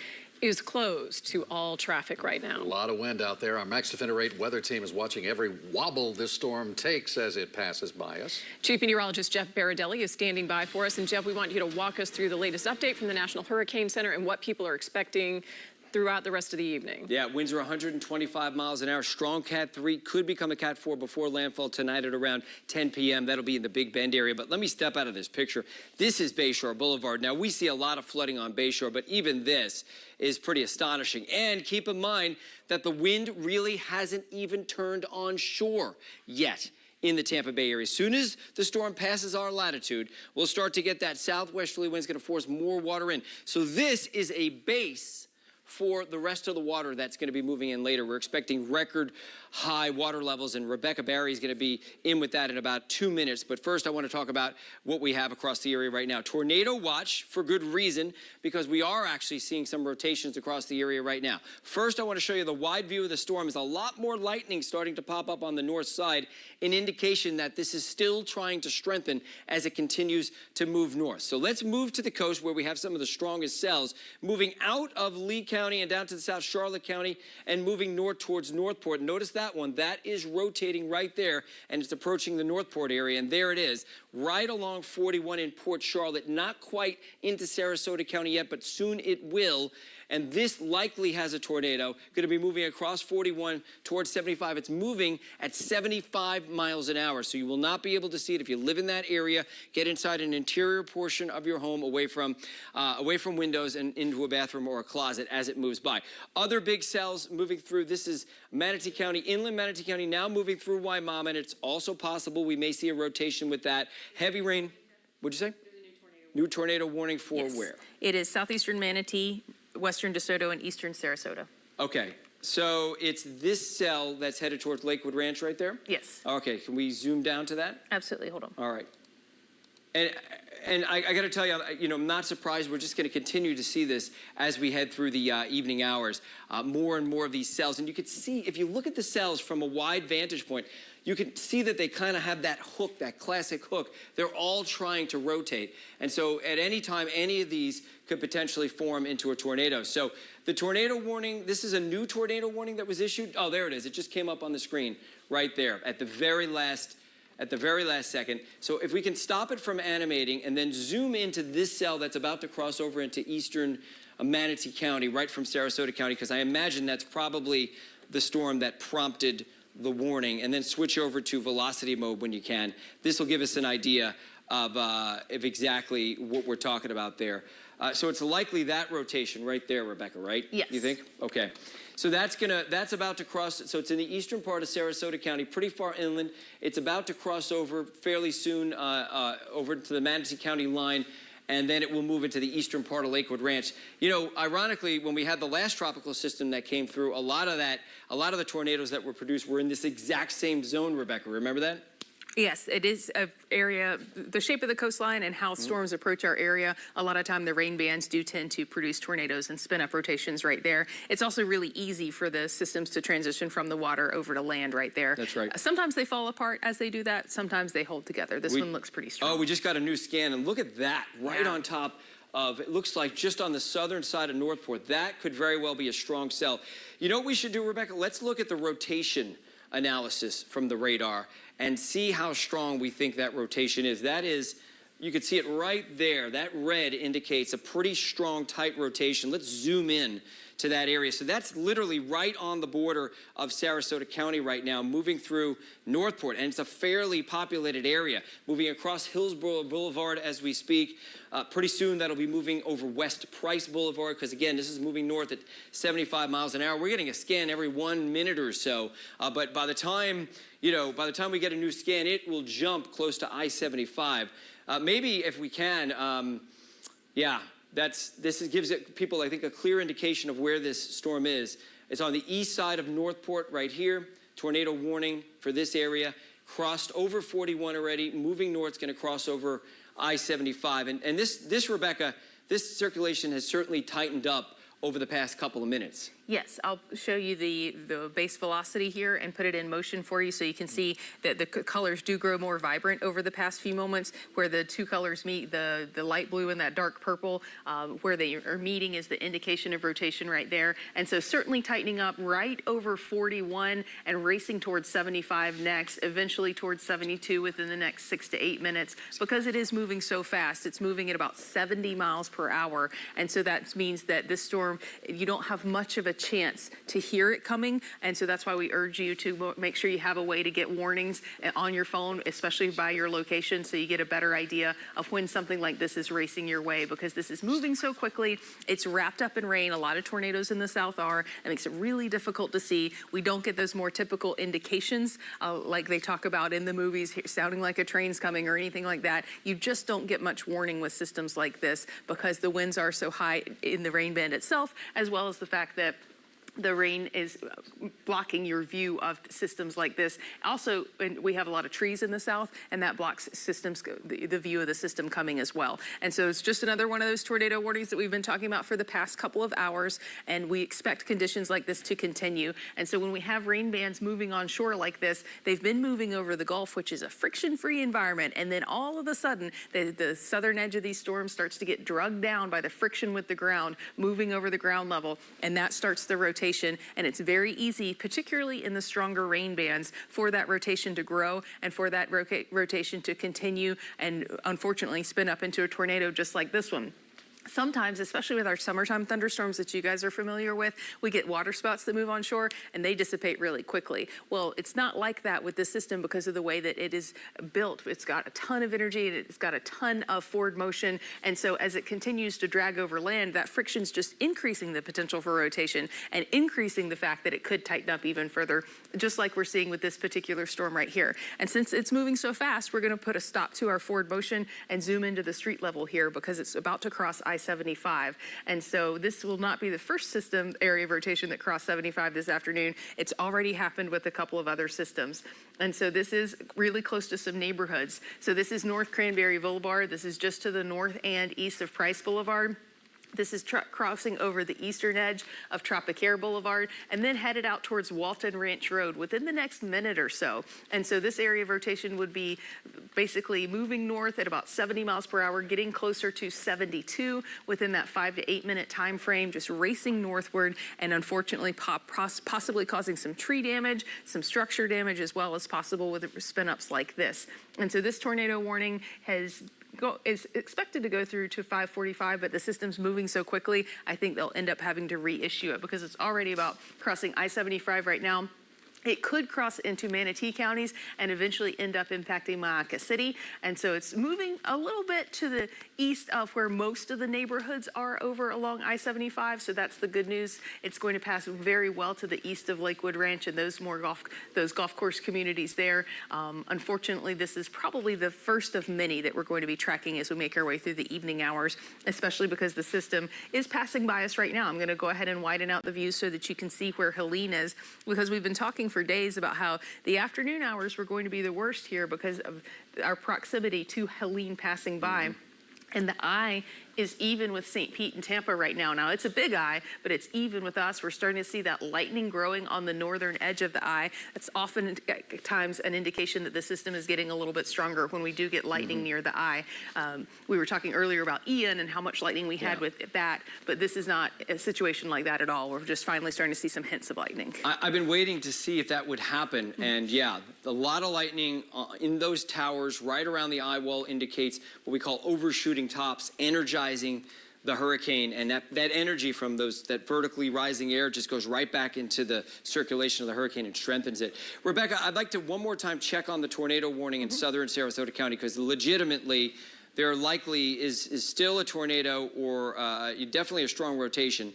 is closed to all traffic right now. A lot of wind out there. Our Max Defender 8 weather team is watching every wobble this storm takes as it passes by us. Chief Meteorologist Jeff Baradelli is standing by for us. And Jeff, we want you to walk us through the latest update from the National Hurricane Center and what people are expecting throughout the rest of the evening. Yeah, winds are 125 miles an hour. Strong Cat 3 could become a Cat 4 before landfall tonight at around 10 p.m. That'll be in the Big Bend area. But let me step out of this picture. This is Bayshore Boulevard. Now, we see a lot of flooding on Bayshore, but even this is pretty astonishing. And keep in mind that the wind really hasn't even turned on shore yet in the Tampa Bay area. As soon as the storm passes our latitude, we'll start to get that southwesterly wind. It's going to force more water in. So this is a base for the rest of the water that's going to be moving in later. We're expecting record high water levels, and Rebecca Barry is going to be in with that in about 2 minutes. But first, I want to talk about what we have across the area right now. Tornado watch for good reason, because we are actually seeing some rotations across the area right now. First, I want to show you the wide view of the storm. Is a lot more lightning starting to pop up on the north side, an indication that this is still trying to strengthen as it continues to move north. So let's move to the coast where we have some of the strongest cells moving out of Lee County and down to the South Charlotte County and moving north towards Northport. Notice that one. That is rotating right there, and it's approaching the Northport area, and there it is, right along 41 in Port Charlotte, not quite into Sarasota County yet, but soon it will. And this likely has a tornado, going to be moving across 41 towards 75. It's moving at 75 miles an hour, so you will not be able to see it if you live in that area. Get inside an interior portion of your home, away from windows and into a bathroom or a closet as it moves by. Other big cells moving through. This is Manatee County, inland Manatee County, now moving through Waimama, and it's also possible we may see a rotation with that. Heavy rain. What'd you say? New tornado warning for where? It is southeastern Manatee, western DeSoto, and eastern Sarasota. Okay, so it's this cell that's headed towards Lakewood Ranch right there? Yes. Okay, can we zoom down to that? Absolutely, hold on. All right. And I got to tell you, I'm not surprised. We're just going to continue to see this as we head through the evening hours. More and more of these cells. And you can see, if you look at the cells from a wide vantage point, you can see that they kind of have that hook, that classic hook. They're all trying to rotate. And so at any time, any of these could potentially form into a tornado. So the tornado warning, this is a new tornado warning that was issued. Oh, there it is. It just came up on the screen right there at the very last second. So if we can stop it from animating and then zoom into this cell that's about to cross over into eastern Manatee County, right from Sarasota County, because I imagine that's probably the storm that prompted the warning, and then switch over to velocity mode when you can. This will give us an idea of exactly what we're talking about there. So it's likely that rotation right there, Rebecca, right? Yes. You think? Okay. So that's about to cross. So it's in the eastern part of Sarasota County, pretty far inland. It's about to cross over fairly soon over to the Manatee County line, and then it will move into the eastern part of Lakewood Ranch. You know, ironically, when we had the last tropical system that came through, a lot of the tornadoes that were produced were in this exact same zone, Rebecca. Remember that? Yes, it is an area, the shape of the coastline and how storms approach our area. A lot of time the rain bands do tend to produce tornadoes and spin up rotations right there. It's also really easy for the systems to transition from the water over to land right there. That's right. Sometimes they fall apart as they do that. Sometimes they hold together. This one looks pretty strong. Oh, we just got a new scan, and look at that right on top of, it looks like just on the southern side of Northport. That could very well be a strong cell. You know what we should do, Rebecca? Let's look at the rotation analysis from the radar and see how strong we think that rotation is. That is, you can see it right there. That red indicates a pretty strong, tight rotation. Let's zoom in to that area. So that's literally right on the border of Sarasota County right now, moving through Northport, and it's a fairly populated area, moving across Hillsborough Boulevard as we speak. Pretty soon that'll be moving over West Price Boulevard, because again, this is moving north at 75 miles an hour. We're getting a scan every 1 minute or so, but by the time we get a new scan, it will jump close to I-75. Maybe if we can, this gives people, I think, a clear indication of where this storm is. It's on the east side of Northport right here. Tornado warning for this area. Crossed over 41 already, moving north. It's going to cross over I-75. And this, Rebecca, this circulation has certainly tightened up over the past couple of minutes. Yes, I'll show you the base velocity here and put it in motion for you so you can see that the colors do grow more vibrant over the past few moments. Where the two colors meet, the light blue and that dark purple, where they are meeting is the indication of rotation right there. And so certainly tightening up right over 41 and racing towards 75 next, eventually towards 72 within the next 6 to 8 minutes. Because it is moving so fast, it's moving at about 70 miles per hour. And so that means that this storm, you don't have much of a chance to hear it coming, and so that's why we urge you to make sure you have a way to get warnings on your phone, especially by your location, so you get a better idea of when something like this is racing your way, because this is moving so quickly. It's wrapped up in rain. A lot of tornadoes in the south are. It makes it really difficult to see. We don't get those more typical indications like they talk about in the movies, sounding like a train's coming or anything like that. You just don't get much warning with systems like this because the winds are so high in the rain band itself, as well as the fact that the rain is blocking your view of systems like this. Also, we have a lot of trees in the south, and that blocks systems, the view of the system coming as well. And so it's just another one of those tornado warnings that we've been talking about for the past couple of hours, and we expect conditions like this to continue. And so when we have rain bands moving on shore like this, they've been moving over the Gulf, which is a friction-free environment, and then all of a sudden, the southern edge of these storms starts to get drugged down by the friction with the ground, moving over the ground level, and that starts the rotation. And it's very easy, particularly in the stronger rain bands, for that rotation to grow and for that rotation to continue and unfortunately spin up into a tornado just like this one. Sometimes, especially with our summertime thunderstorms that you guys are familiar with, we get water spouts that move on shore and they dissipate really quickly. Well, it's not like that with this system because of the way that it is built. It's got a ton of energy, it's got a ton of forward motion, and so as it continues to drag over land, that friction's just increasing the potential for rotation and increasing the fact that it could tighten up even further, just like we're seeing with this particular storm right here. And since it's moving so fast, we're going to put a stop to our forward motion and zoom into the street level here because it's about to cross I-75. And so this will not be the first system area of rotation that crossed 75 this afternoon. It's already happened with a couple of other systems. And so this is really close to some neighborhoods. So this is North Cranberry Boulevard. This is just to the north and east of Price Boulevard. This is crossing over the eastern edge of Tropicare Boulevard and then headed out towards Walton Ranch Road within the next minute or so. And so this area of rotation would be basically moving north at about 70 miles per hour, getting closer to 72 within that 5 to 8 minute time frame, just racing northward and unfortunately possibly causing some tree damage, some structure damage, as well as possible with spin-ups like this. And so this tornado warning is expected to go through to 5:45, but the system's moving so quickly, I think they'll end up having to reissue it because it's already about crossing I-75 right now. It could cross into Manatee counties and eventually end up impacting Mayaca City. And so it's moving a little bit to the east of where most of the neighborhoods are over along I-75. So that's the good news. It's going to pass very well to the east of Lakewood Ranch and those golf course communities there. Unfortunately, this is probably the first of many that we're going to be tracking as we make our way through the evening hours, especially because the system is passing by us right now. I'm going to go ahead and widen out the view so that you can see where Helene is, because we've been talking for days about how the afternoon hours were going to be the worst here because of our proximity to Helene passing by. And the eye is even with St. Pete and Tampa right now. Now, it's a big eye, but it's even with us. We're starting to see that lightning growing on the northern edge of the eye. That's often at times an indication that the system is getting a little bit stronger when we do get lightning near the eye. We were talking earlier about Ian and how much lightning we had with that, but this is not a situation like that at all. We're just finally starting to see some hints of lightning. I've been waiting to see if that would happen, and yeah, a lot of lightning in those towers right around the eye wall indicates what we call overshooting tops, energizing the hurricane, and that energy from that vertically rising air just goes right back into the circulation of the hurricane and strengthens it. Rebecca, I'd like to one more time check on the tornado warning in southern Sarasota County, because legitimately there likely is still a tornado or definitely a strong rotation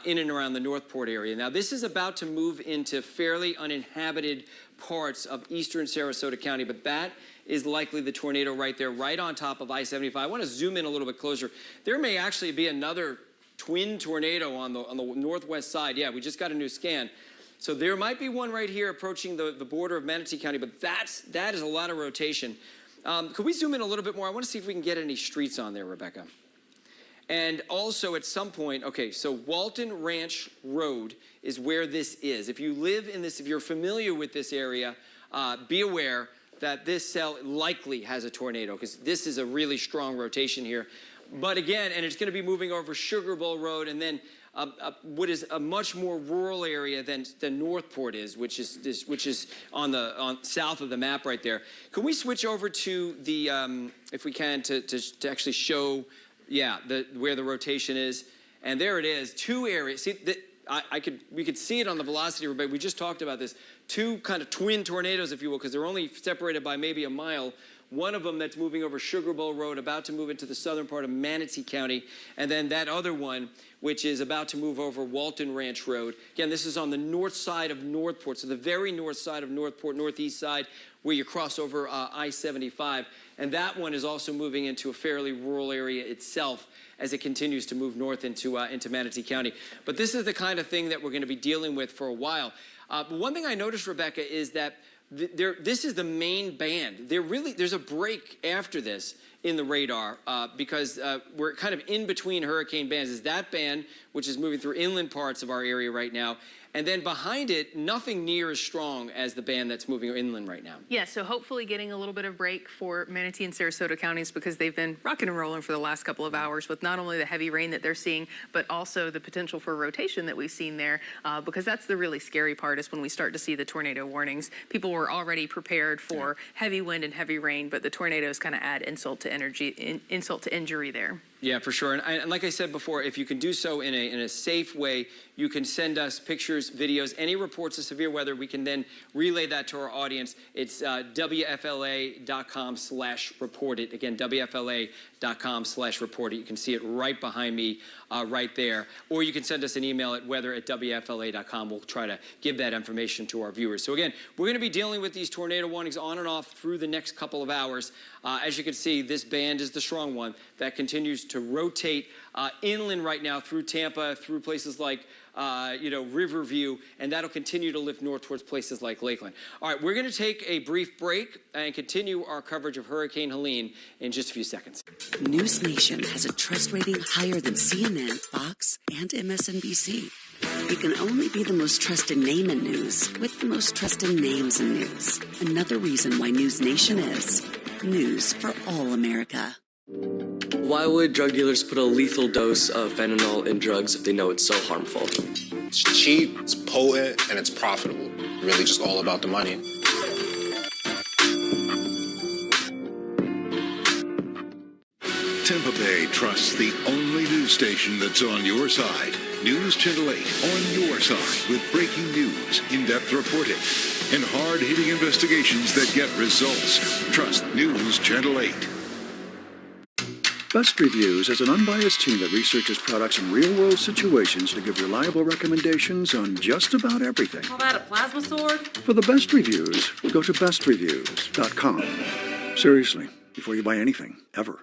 in and around the Northport area. Now, this is about to move into fairly uninhabited parts of eastern Sarasota County, but that is likely the tornado right there, right on top of I-75. I want to zoom in a little bit closer. There may actually be another twin tornado on the northwest side. Yeah, we just got a new scan. So there might be one right here approaching the border of Manatee County, but that is a lot of rotation. Could we zoom in a little bit more? I want to see if we can get any streets on there, Rebecca. And also at some point, okay, so Walton Ranch Road is where this is. If you live in this, if you're familiar with this area, be aware that this cell likely has a tornado because this is a really strong rotation here. But again, and it's going to be moving over Sugar Bowl Road and then what is a much more rural area than Northport is, which is on south of the map right there. Can we switch over to the, if we can, to actually show, yeah, where the rotation is? And there it is, two areas. See, we could see it on the velocity, but we just talked about this. Two kind of twin tornadoes, if you will, because they're only separated by maybe a mile. One of them that's moving over Sugar Bowl Road, about to move into the southern part of Manatee County, and then that other one, which is about to move over Walton Ranch Road. Again, this is on the north side of Northport, so the very north side of Northport, northeast side, where you cross over I-75. And that one is also moving into a fairly rural area itself as it continues to move north into Manatee County. But this is the kind of thing that we're going to be dealing with for a while. But one thing I noticed, Rebecca, is that this is the main band. There's a break after this in the radar because we're kind of in between hurricane bands. Is that band, which is moving through inland parts of our area right now, and then behind it, nothing near as strong as the band that's moving inland right now. Yeah, so hopefully getting a little bit of break for Manatee and Sarasota counties because they've been rocking and rolling for the last couple of hours with not only the heavy rain that they're seeing, but also the potential for rotation that we've seen there because that's the really scary part is when we start to see the tornado warnings. People were already prepared for heavy wind and heavy rain, but the tornadoes kind of add insult to injury there. Yeah, for sure. And like I said before, if you can do so in a safe way, you can send us pictures, videos, any reports of severe weather. We can then relay that to our audience. It's WFLA.com/reportit. Again, WFLA.com/reportit. You can see it right behind me right there. Or you can send us an email at weather@WFLA.com. We'll try to give that information to our viewers. So again, we're going to be dealing with these tornado warnings on and off through the next couple of hours. As you can see, this band is the strong one that continues to rotate inland right now through Tampa, through places like Riverview, and that'll continue to lift north towards places like Lakeland. All right, we're going to take a brief break and continue our coverage of Hurricane Helene in just a few seconds. News Nation has a trust rating higher than CNN, Fox, and MSNBC. It can only be the most trusted name in news with the most trusted names in news. Another reason why News Nation is news for all America. Why would drug dealers put a lethal dose of fentanyl in drugs if they know it's so harmful? It's cheap, it's potent, and it's profitable. Really just all about the money. Tampa Bay trusts the only news station that's on your side. News Channel 8 on your side with breaking news, in-depth reporting, and hard-hitting investigations that get results. Trust News Channel 8. Best Reviews is an unbiased team that researches products in real-world situations to give reliable recommendations on just about everything. Call that a plasma sword? For the best reviews, go to bestreviews.com. Seriously, before you buy anything, ever.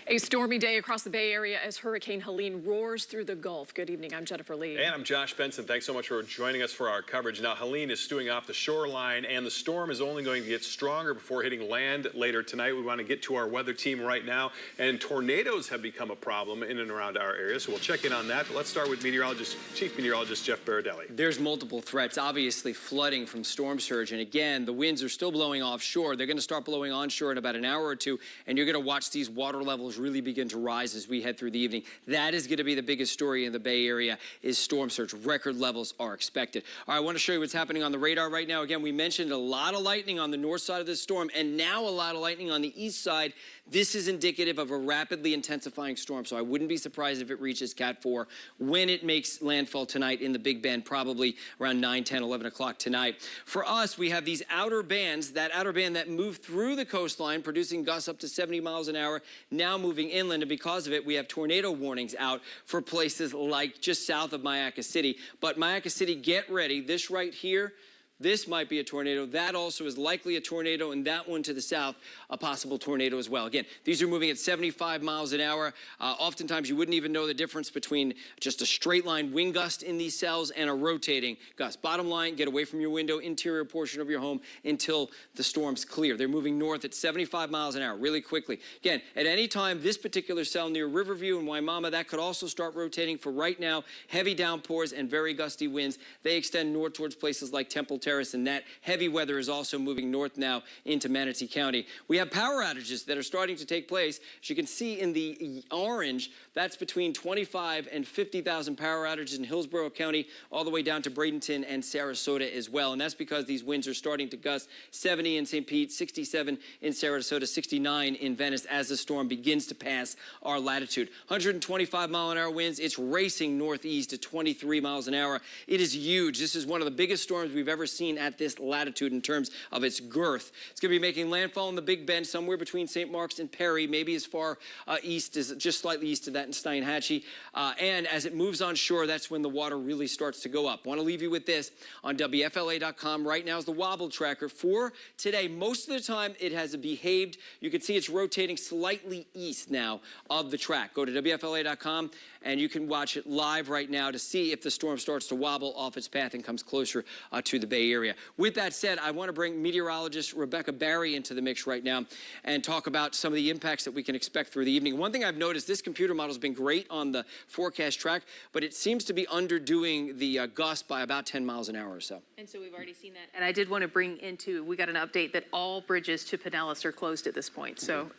A stormy day across the Bay Area as Hurricane Helene roars through the Gulf. Good evening, I'm Jennifer Lee. And I'm Josh Benson. Thanks so much for joining us for our coverage. Now, Helene is stewing off the shoreline, and the storm is only going to get stronger before hitting land later tonight. We want to get to our weather team right now, and tornadoes have become a problem in and around our area, so we'll check in on that. But let's start with Chief Meteorologist Jeff Baradelli. There's multiple threats, obviously flooding from storm surge, and again, the winds are still blowing offshore. They're going to start blowing onshore in about an hour or two, and you're going to watch these water levels really begin to rise as we head through the evening. That is going to be the biggest story in the Bay Area is storm surge. Record levels are expected. All right, I want to show you what's happening on the radar right now. Again, we mentioned a lot of lightning on the north side of this storm and now a lot of lightning on the east side. This is indicative of a rapidly intensifying storm, so I wouldn't be surprised if it reaches Cat 4 when it makes landfall tonight in the Big Bend, probably around 9, 10, 11 o'clock tonight. For us, we have these outer bands, that outer band that move through the coastline, producing gusts up to 70 miles an hour, now moving inland, and because of it, we have tornado warnings out for places like just south of Mayaca City. But Mayaca City, get ready. This right here, this might be a tornado. That also is likely a tornado, and that one to the south, a possible tornado as well. Again, these are moving at 75 miles an hour. Oftentimes, you wouldn't even know the difference between just a straight line wind gust in these cells and a rotating gust. Bottom line, get away from your window, interior portion of your home until the storm's clear. They're moving north at 75 miles an hour really quickly. Again, at any time, this particular cell near Riverview and Waimama, that could also start rotating. For right now, heavy downpours and very gusty winds. They extend north towards places like Temple Terrace, and that heavy weather is also moving north now into Manatee County. We have power outages that are starting to take place. As you can see in the orange, that's between 25 and 50,000 power outages in Hillsborough County, all the way down to Bradenton and Sarasota as well. And that's because these winds are starting to gust 70 in St. Pete, 67 in Sarasota, 69 in Venice as the storm begins to pass our latitude. 125 mile an hour winds. It's racing northeast at 23 miles an hour. It is huge. This is one of the biggest storms we've ever seen at this latitude in terms of its girth. It's going to be making landfall in the Big Bend, somewhere between St. Mark's and Perry, maybe as far east as just slightly east of that in Steinhatchee. And as it moves on shore, that's when the water really starts to go up. I want to leave you with this on WFLA.com. Right now is the wobble tracker for today. Most of the time it has behaved. You can see it's rotating slightly east now of the track. Go to WFLA.com and you can watch it live right now to see if the storm starts to wobble off its path and comes closer to the Bay Area. With that said, I want to bring meteorologist Rebecca Barry into the mix right now and talk about some of the impacts that we can expect through the evening. One thing I've noticed, this computer model has been great on the forecast track, but it seems to be underdoing the gust by about 10 miles an hour or so. And so we've already seen that. And I did want to bring we got an update that all bridges to Pinellas are closed at this point. So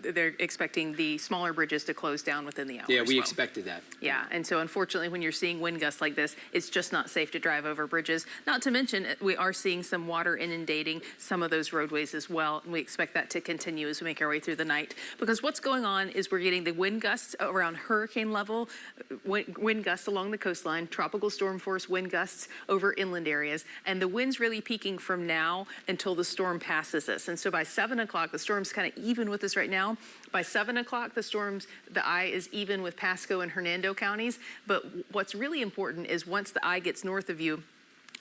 they're expecting the smaller bridges to close down within the hour. Yeah, we expected that. Yeah, and so unfortunately, when you're seeing wind gusts like this, it's just not safe to drive over bridges. Not to mention, we are seeing some water inundating some of those roadways as well, and we expect that to continue as we make our way through the night. Because what's going on is we're getting the wind gusts around hurricane level, wind gusts along the coastline, tropical storm force wind gusts over inland areas, and the wind's really peaking from now until the storm passes us. And so by 7 o'clock, the storm's kind of even with us right now. By 7 o'clock, the eye is even with Pasco and Hernando counties. But what's really important is once the eye gets north of you,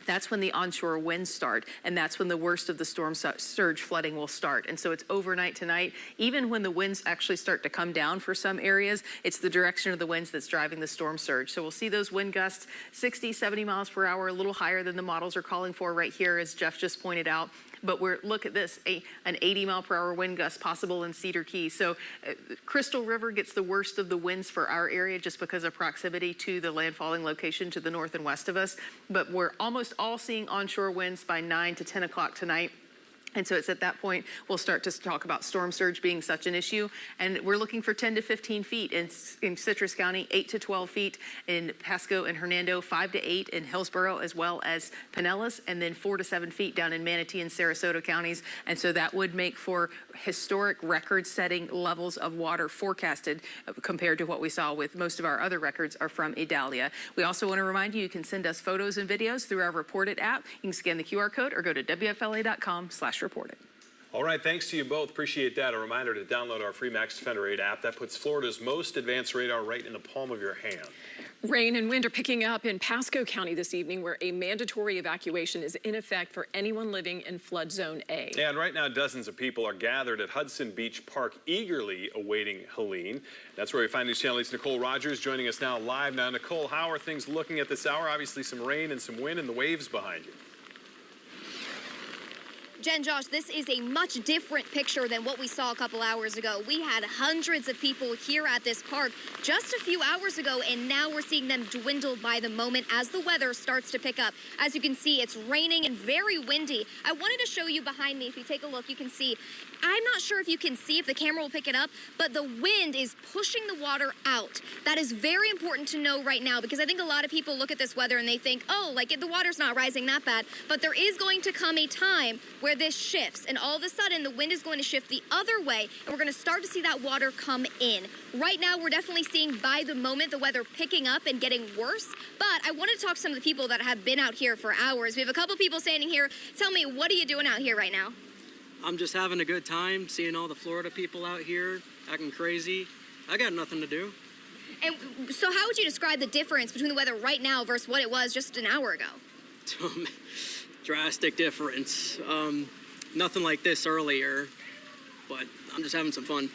that's when the onshore winds start, and that's when the worst of the storm surge flooding will start. And so it's overnight tonight. Even when the winds actually start to come down for some areas, it's the direction of the winds that's driving the storm surge. So we'll see those wind gusts 60, 70 miles per hour, a little higher than the models are calling for right here, as Jeff just pointed out. But look at this, an 80 mile per hour wind gust possible in Cedar Key. So Crystal River gets the worst of the winds for our area just because of proximity to the landfalling location to the north and west of us. But we're almost all seeing onshore winds by 9 to 10 o'clock tonight. And so it's at that point we'll start to talk about storm surge being such an issue. And we're looking for 10 to 15 feet in Citrus County, 8 to 12 feet in Pasco and Hernando, 5 to 8 in Hillsborough as well as Pinellas, and then 4 to 7 feet down in Manatee and Sarasota counties. And so that would make for historic record-setting levels of water forecasted compared to what we saw with most of our other records are from Idalia. We also want to remind you can send us photos and videos through our Report It app. You can scan the QR code or go to WFLA.com/report it. All right, thanks to you both. Appreciate that. A reminder to download our free Max Defender 8 app. That puts Florida's most advanced radar right in the palm of your hand. Rain and wind are picking up in Pasco County this evening, where a mandatory evacuation is in effect for anyone living in flood zone A. And right now, dozens of people are gathered at Hudson Beach Park, eagerly awaiting Helene. That's where we find News Channel 8's Nicole Rogers joining us now live. Now, Nicole, how are things looking at this hour? Obviously, some rain and some wind and the waves behind you. Jen, Josh, this is a much different picture than what we saw a couple hours ago. We had hundreds of people here at this park just a few hours ago, and now we're seeing them dwindle by the moment as the weather starts to pick up. As you can see, it's raining and very windy. I wanted to show you behind me. If you take a look, you can see, I'm not sure if you can see, if the camera will pick it up, but the wind is pushing the water out. That is very important to know right now, because I think a lot of people look at this weather and they think, oh, like the water's not rising that bad. But there is going to come a time where this shifts, and all of a sudden the wind is going to shift the other way, and we're going to start to see that water come in. Right now, we're definitely seeing by the moment the weather picking up and getting worse, but I wanted to talk to some of the people that have been out here for hours. We have a couple people standing here. Tell me, what are you doing out here right now? I'm just having a good time, seeing all the Florida people out here acting crazy. I got nothing to do. And so how would you describe the difference between the weather right now versus what it was just an hour ago? Drastic difference. Nothing like this earlier, but I'm just having some fun.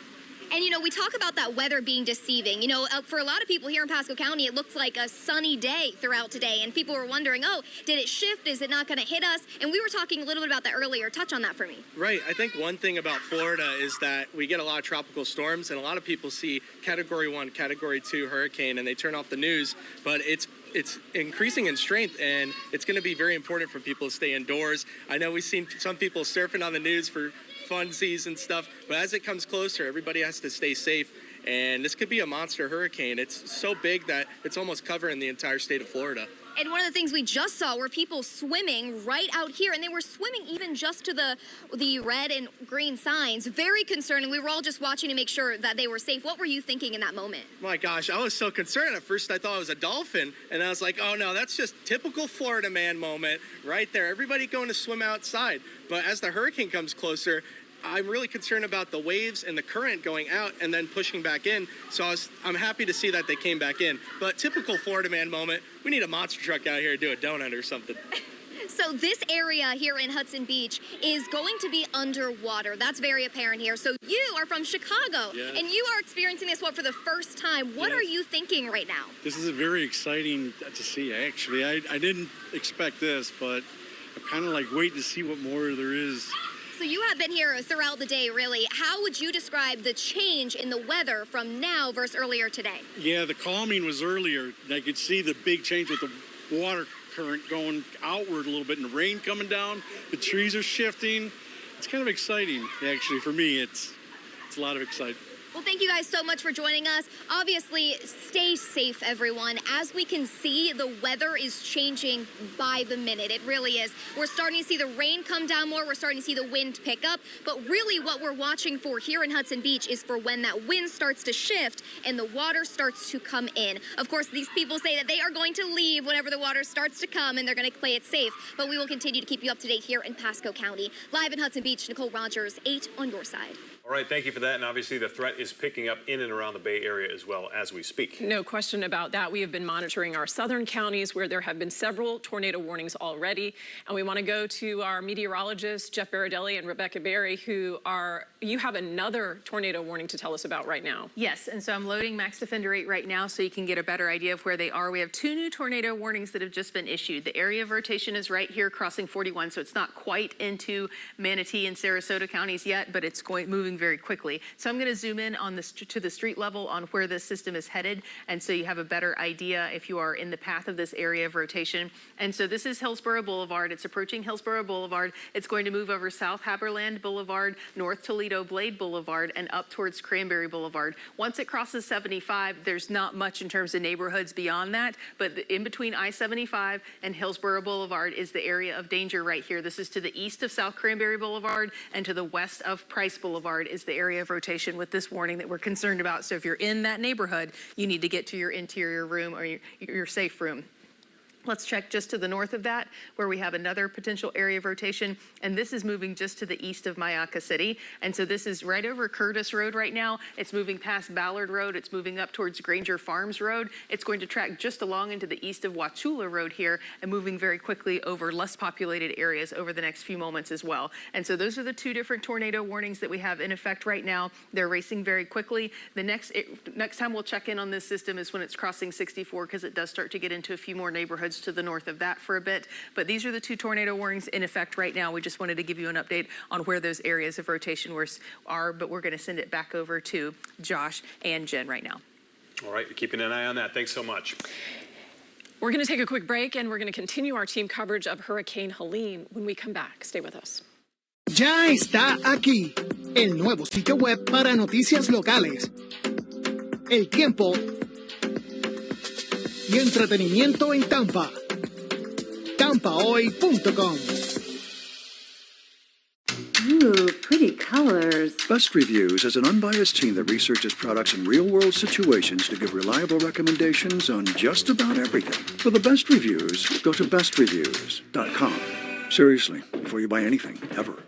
And, you know, we talk about that weather being deceiving. You know, for a lot of people here in Pasco County, it looks like a sunny day throughout today. And people were wondering, oh, did it shift? Is it not going to hit us? And we were talking a little bit about that earlier. Touch on that for me. Right. I think one thing about Florida is that we get a lot of tropical storms, and a lot of people see Category 1, Category 2 hurricane, and they turn off the news. But it's increasing in strength, and it's going to be very important for people to stay indoors. I know we've seen some people surfing on the news for funsies and stuff, but as it comes closer, everybody has to stay safe, and this could be a monster hurricane. It's so big that it's almost covering the entire state of Florida. And one of the things we just saw were people swimming right out here, and they were swimming even just to the red and green signs. Very concerning. We were all just watching to make sure that they were safe. What were you thinking in that moment? My gosh, I was so concerned. At first, I thought it was a dolphin, and I was like, oh no, that's just typical Florida man moment right there. Everybody going to swim outside. But as the hurricane comes closer, I'm really concerned about the waves and the current going out and then pushing back in. So I'm happy to see that they came back in. But typical Florida man moment, we need a monster truck out here to do a donut or something. So this area here in Hudson Beach is going to be underwater. That's very apparent here. So you are from Chicago, yes, and you are experiencing this for the first time. What are you thinking right now? This is very exciting to see, actually. I didn't expect this, but I'm kind of like waiting to see what more there is. So you have been here throughout the day, really. How would you describe the change in the weather from now versus earlier today? Yeah, the calming was earlier. I could see the big change with the water current going outward a little bit and the rain coming down. The trees are shifting. It's kind of exciting, actually. For me, it's a lot of excitement. Well, thank you guys so much for joining us. Obviously, stay safe, everyone. As we can see, the weather is changing by the minute. It really is. We're starting to see the rain come down more. We're starting to see the wind pick up. But really what we're watching for here in Hudson Beach is for when that wind starts to shift and the water starts to come in. Of course, these people say that they are going to leave whenever the water starts to come, and they're going to play it safe. But we will continue to keep you up to date here in Pasco County. Live in Hudson Beach, Nicole Rogers, 8 on your side. All right, thank you for that. And obviously the threat is picking up in and around the Bay Area as well as we speak. No question about that. We have been monitoring our southern counties where there have been several tornado warnings already. And we want to go to our meteorologists, Jeff Baradelli and Rebecca Berry, you have another tornado warning to tell us about right now. Yes, and so I'm loading Max Defender 8 right now so you can get a better idea of where they are. We have 2 new tornado warnings that have just been issued. The area of rotation is right here crossing 41, so it's not quite into Manatee and Sarasota counties yet, but it's moving very quickly. So I'm going to zoom in on to the street level on where this system is headed, and so you have a better idea if you are in the path of this area of rotation. And so this is Hillsborough Boulevard. It's approaching Hillsborough Boulevard. It's going to move over South Haberland Boulevard, North Toledo Blade Boulevard, and up towards Cranberry Boulevard. Once it crosses 75, there's not much in terms of neighborhoods beyond that, but in between I-75 and Hillsborough Boulevard is the area of danger right here. This is to the east of South Cranberry Boulevard, and to the west of Price Boulevard is the area of rotation with this warning that we're concerned about. So if you're in that neighborhood, you need to get to your interior room or your safe room. Let's check just to the north of that, where we have another potential area of rotation, and this is moving just to the east of Mayaca City. And so this is right over Curtis Road right now. It's moving past Ballard Road. It's moving up towards Granger Farms Road. It's going to track just along into the east of Wauchula Road here and moving very quickly over less populated areas over the next few moments as well. And so those are the two different tornado warnings that we have in effect right now. They're racing very quickly. The next time we'll check in on this system is when it's crossing 64, because it does start to get into a few more neighborhoods to the north of that for a bit. But these are the two tornado warnings in effect right now. We just wanted to give you an update on where those areas of rotation are, but we're going to send it back over to Josh and Jen right now. All right, you're keeping an eye on that. Thanks so much. We're going to take a quick break, and we're going to continue our team coverage of Hurricane Helene when we come back. Stay with us. Ya está aquí el nuevo sitio web para noticias locales, el tiempo y entretenimiento en Tampa. TampaHoy.com. Ooh, pretty colors. Best Reviews is an unbiased team that researches products in real-world situations to give reliable recommendations on just about everything. For the best reviews, go to bestreviews.com. Seriously, before you buy anything, ever.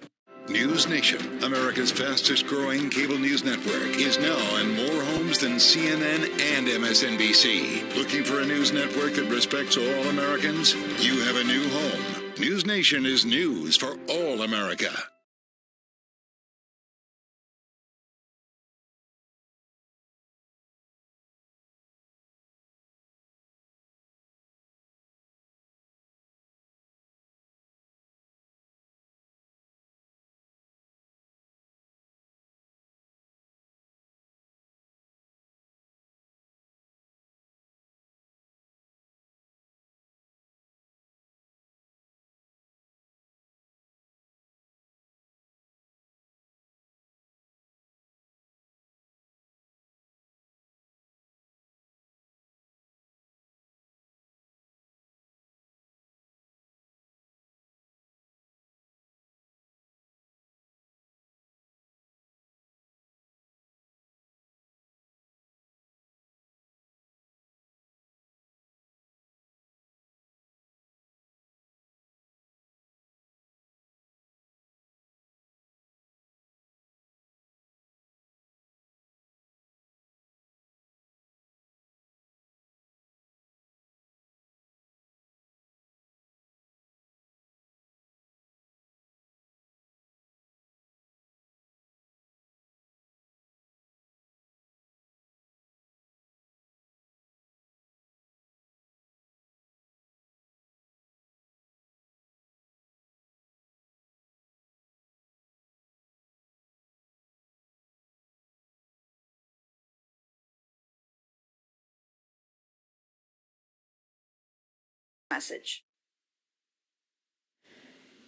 News Nation, America's fastest growing cable news network, is now in more homes than CNN and MSNBC. Looking for a news network that respects all Americans? You have a new home. News Nation is news for all America. Message.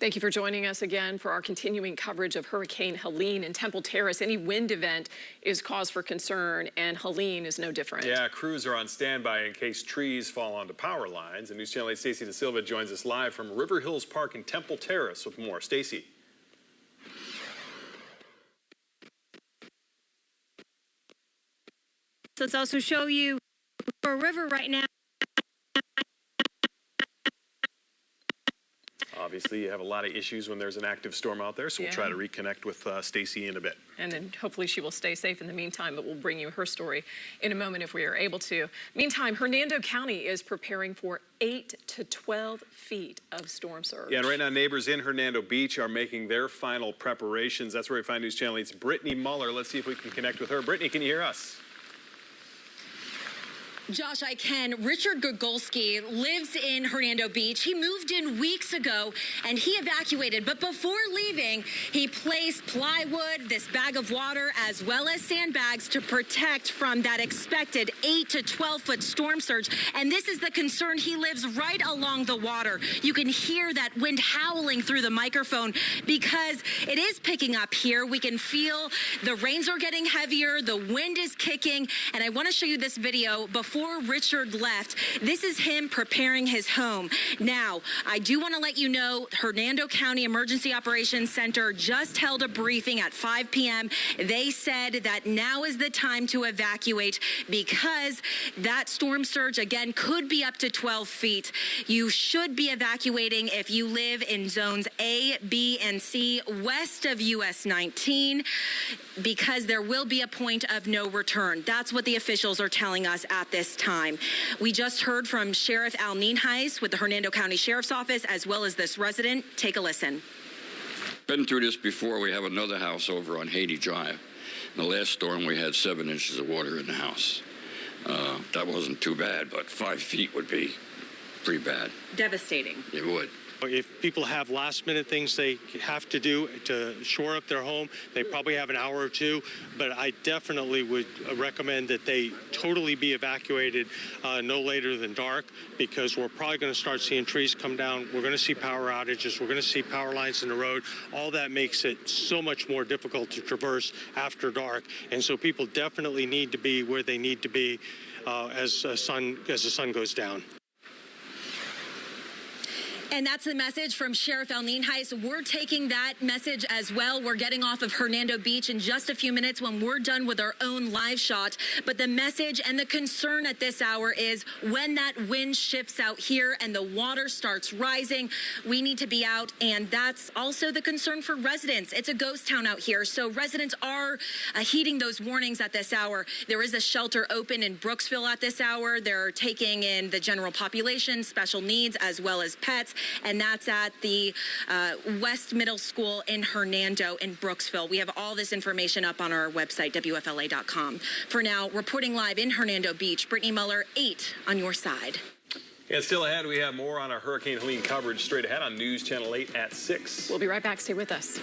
Thank you for joining us again for our continuing coverage of Hurricane Helene in Temple Terrace. Any wind event is cause for concern, and Helene is no different. Yeah, crews are on standby in case trees fall onto power lines. And News Channel 8's Stacey DeSilva joins us live from River Hills Park in Temple Terrace with more. Stacey. So let's also show you a river right now. Obviously, you have a lot of issues when there's an active storm out there, so we'll try to reconnect with Stacey in a bit. And then hopefully she will stay safe in the meantime, but we'll bring you her story in a moment if we are able to. Meantime, Hernando County is preparing for 8 to 12 feet of storm surge. Yeah, and right now neighbors in Hernando Beach are making their final preparations. That's where we find News Channel 8's Brittany Muller. Let's see if we can connect with her. Brittany, can you hear us? Josh, I can. Richard Gogolski lives in Hernando Beach. He moved in weeks ago and he evacuated. But before leaving, he placed plywood, this bag of water, as well as sandbags to protect from that expected 8 to 12-foot storm surge. And this is the concern. He lives right along the water. You can hear that wind howling through the microphone because it is picking up here. We can feel the rains are getting heavier. The wind is kicking. And I want to show you this video before before Richard left. This is him preparing his home. Now, I do want to let you know, Hernando County Emergency Operations Center just held a briefing at 5 p.m. They said that now is the time to evacuate because that storm surge, again, could be up to 12 feet. You should be evacuating if you live in zones A, B, and C west of US 19 because there will be a point of no return. That's what the officials are telling us at this time. We just heard from Sheriff Helene with the Hernando County Sheriff's Office, as well as this resident. Take a listen. Been through this before. We have another house over on Haiti Drive. In the last storm, we had 7 inches of water in the house. That wasn't too bad, but 5 feet would be pretty bad. Devastating. It would. If people have last-minute things they have to do to shore up their home, they probably have an hour or two, but I definitely would recommend that they totally be evacuated no later than dark because we're probably going to start seeing trees come down. We're going to see power outages. We're going to see power lines in the road. All that makes it so much more difficult to traverse after dark, and so people definitely need to be where they need to be as the sun goes down. And that's the message from Sheriff Helene. We're taking that message as well. We're getting off of Hernando Beach in just a few minutes when we're done with our own live shot. But the message and the concern at this hour is when that wind shifts out here and the water starts rising, we need to be out. And that's also the concern for residents. It's a ghost town out here. So residents are heeding those warnings at this hour. There is a shelter open in Brooksville at this hour. They're taking in the general population, special needs, as well as pets. And that's at the West Middle School in Hernando in Brooksville. We have all this information up on our website, WFLA.com. For now, reporting live in Hernando Beach, Brittany Muller, 8 on your side. And still ahead, we have more on our Hurricane Helene coverage straight ahead on News Channel 8 at 6. We'll be right back. Stay with us.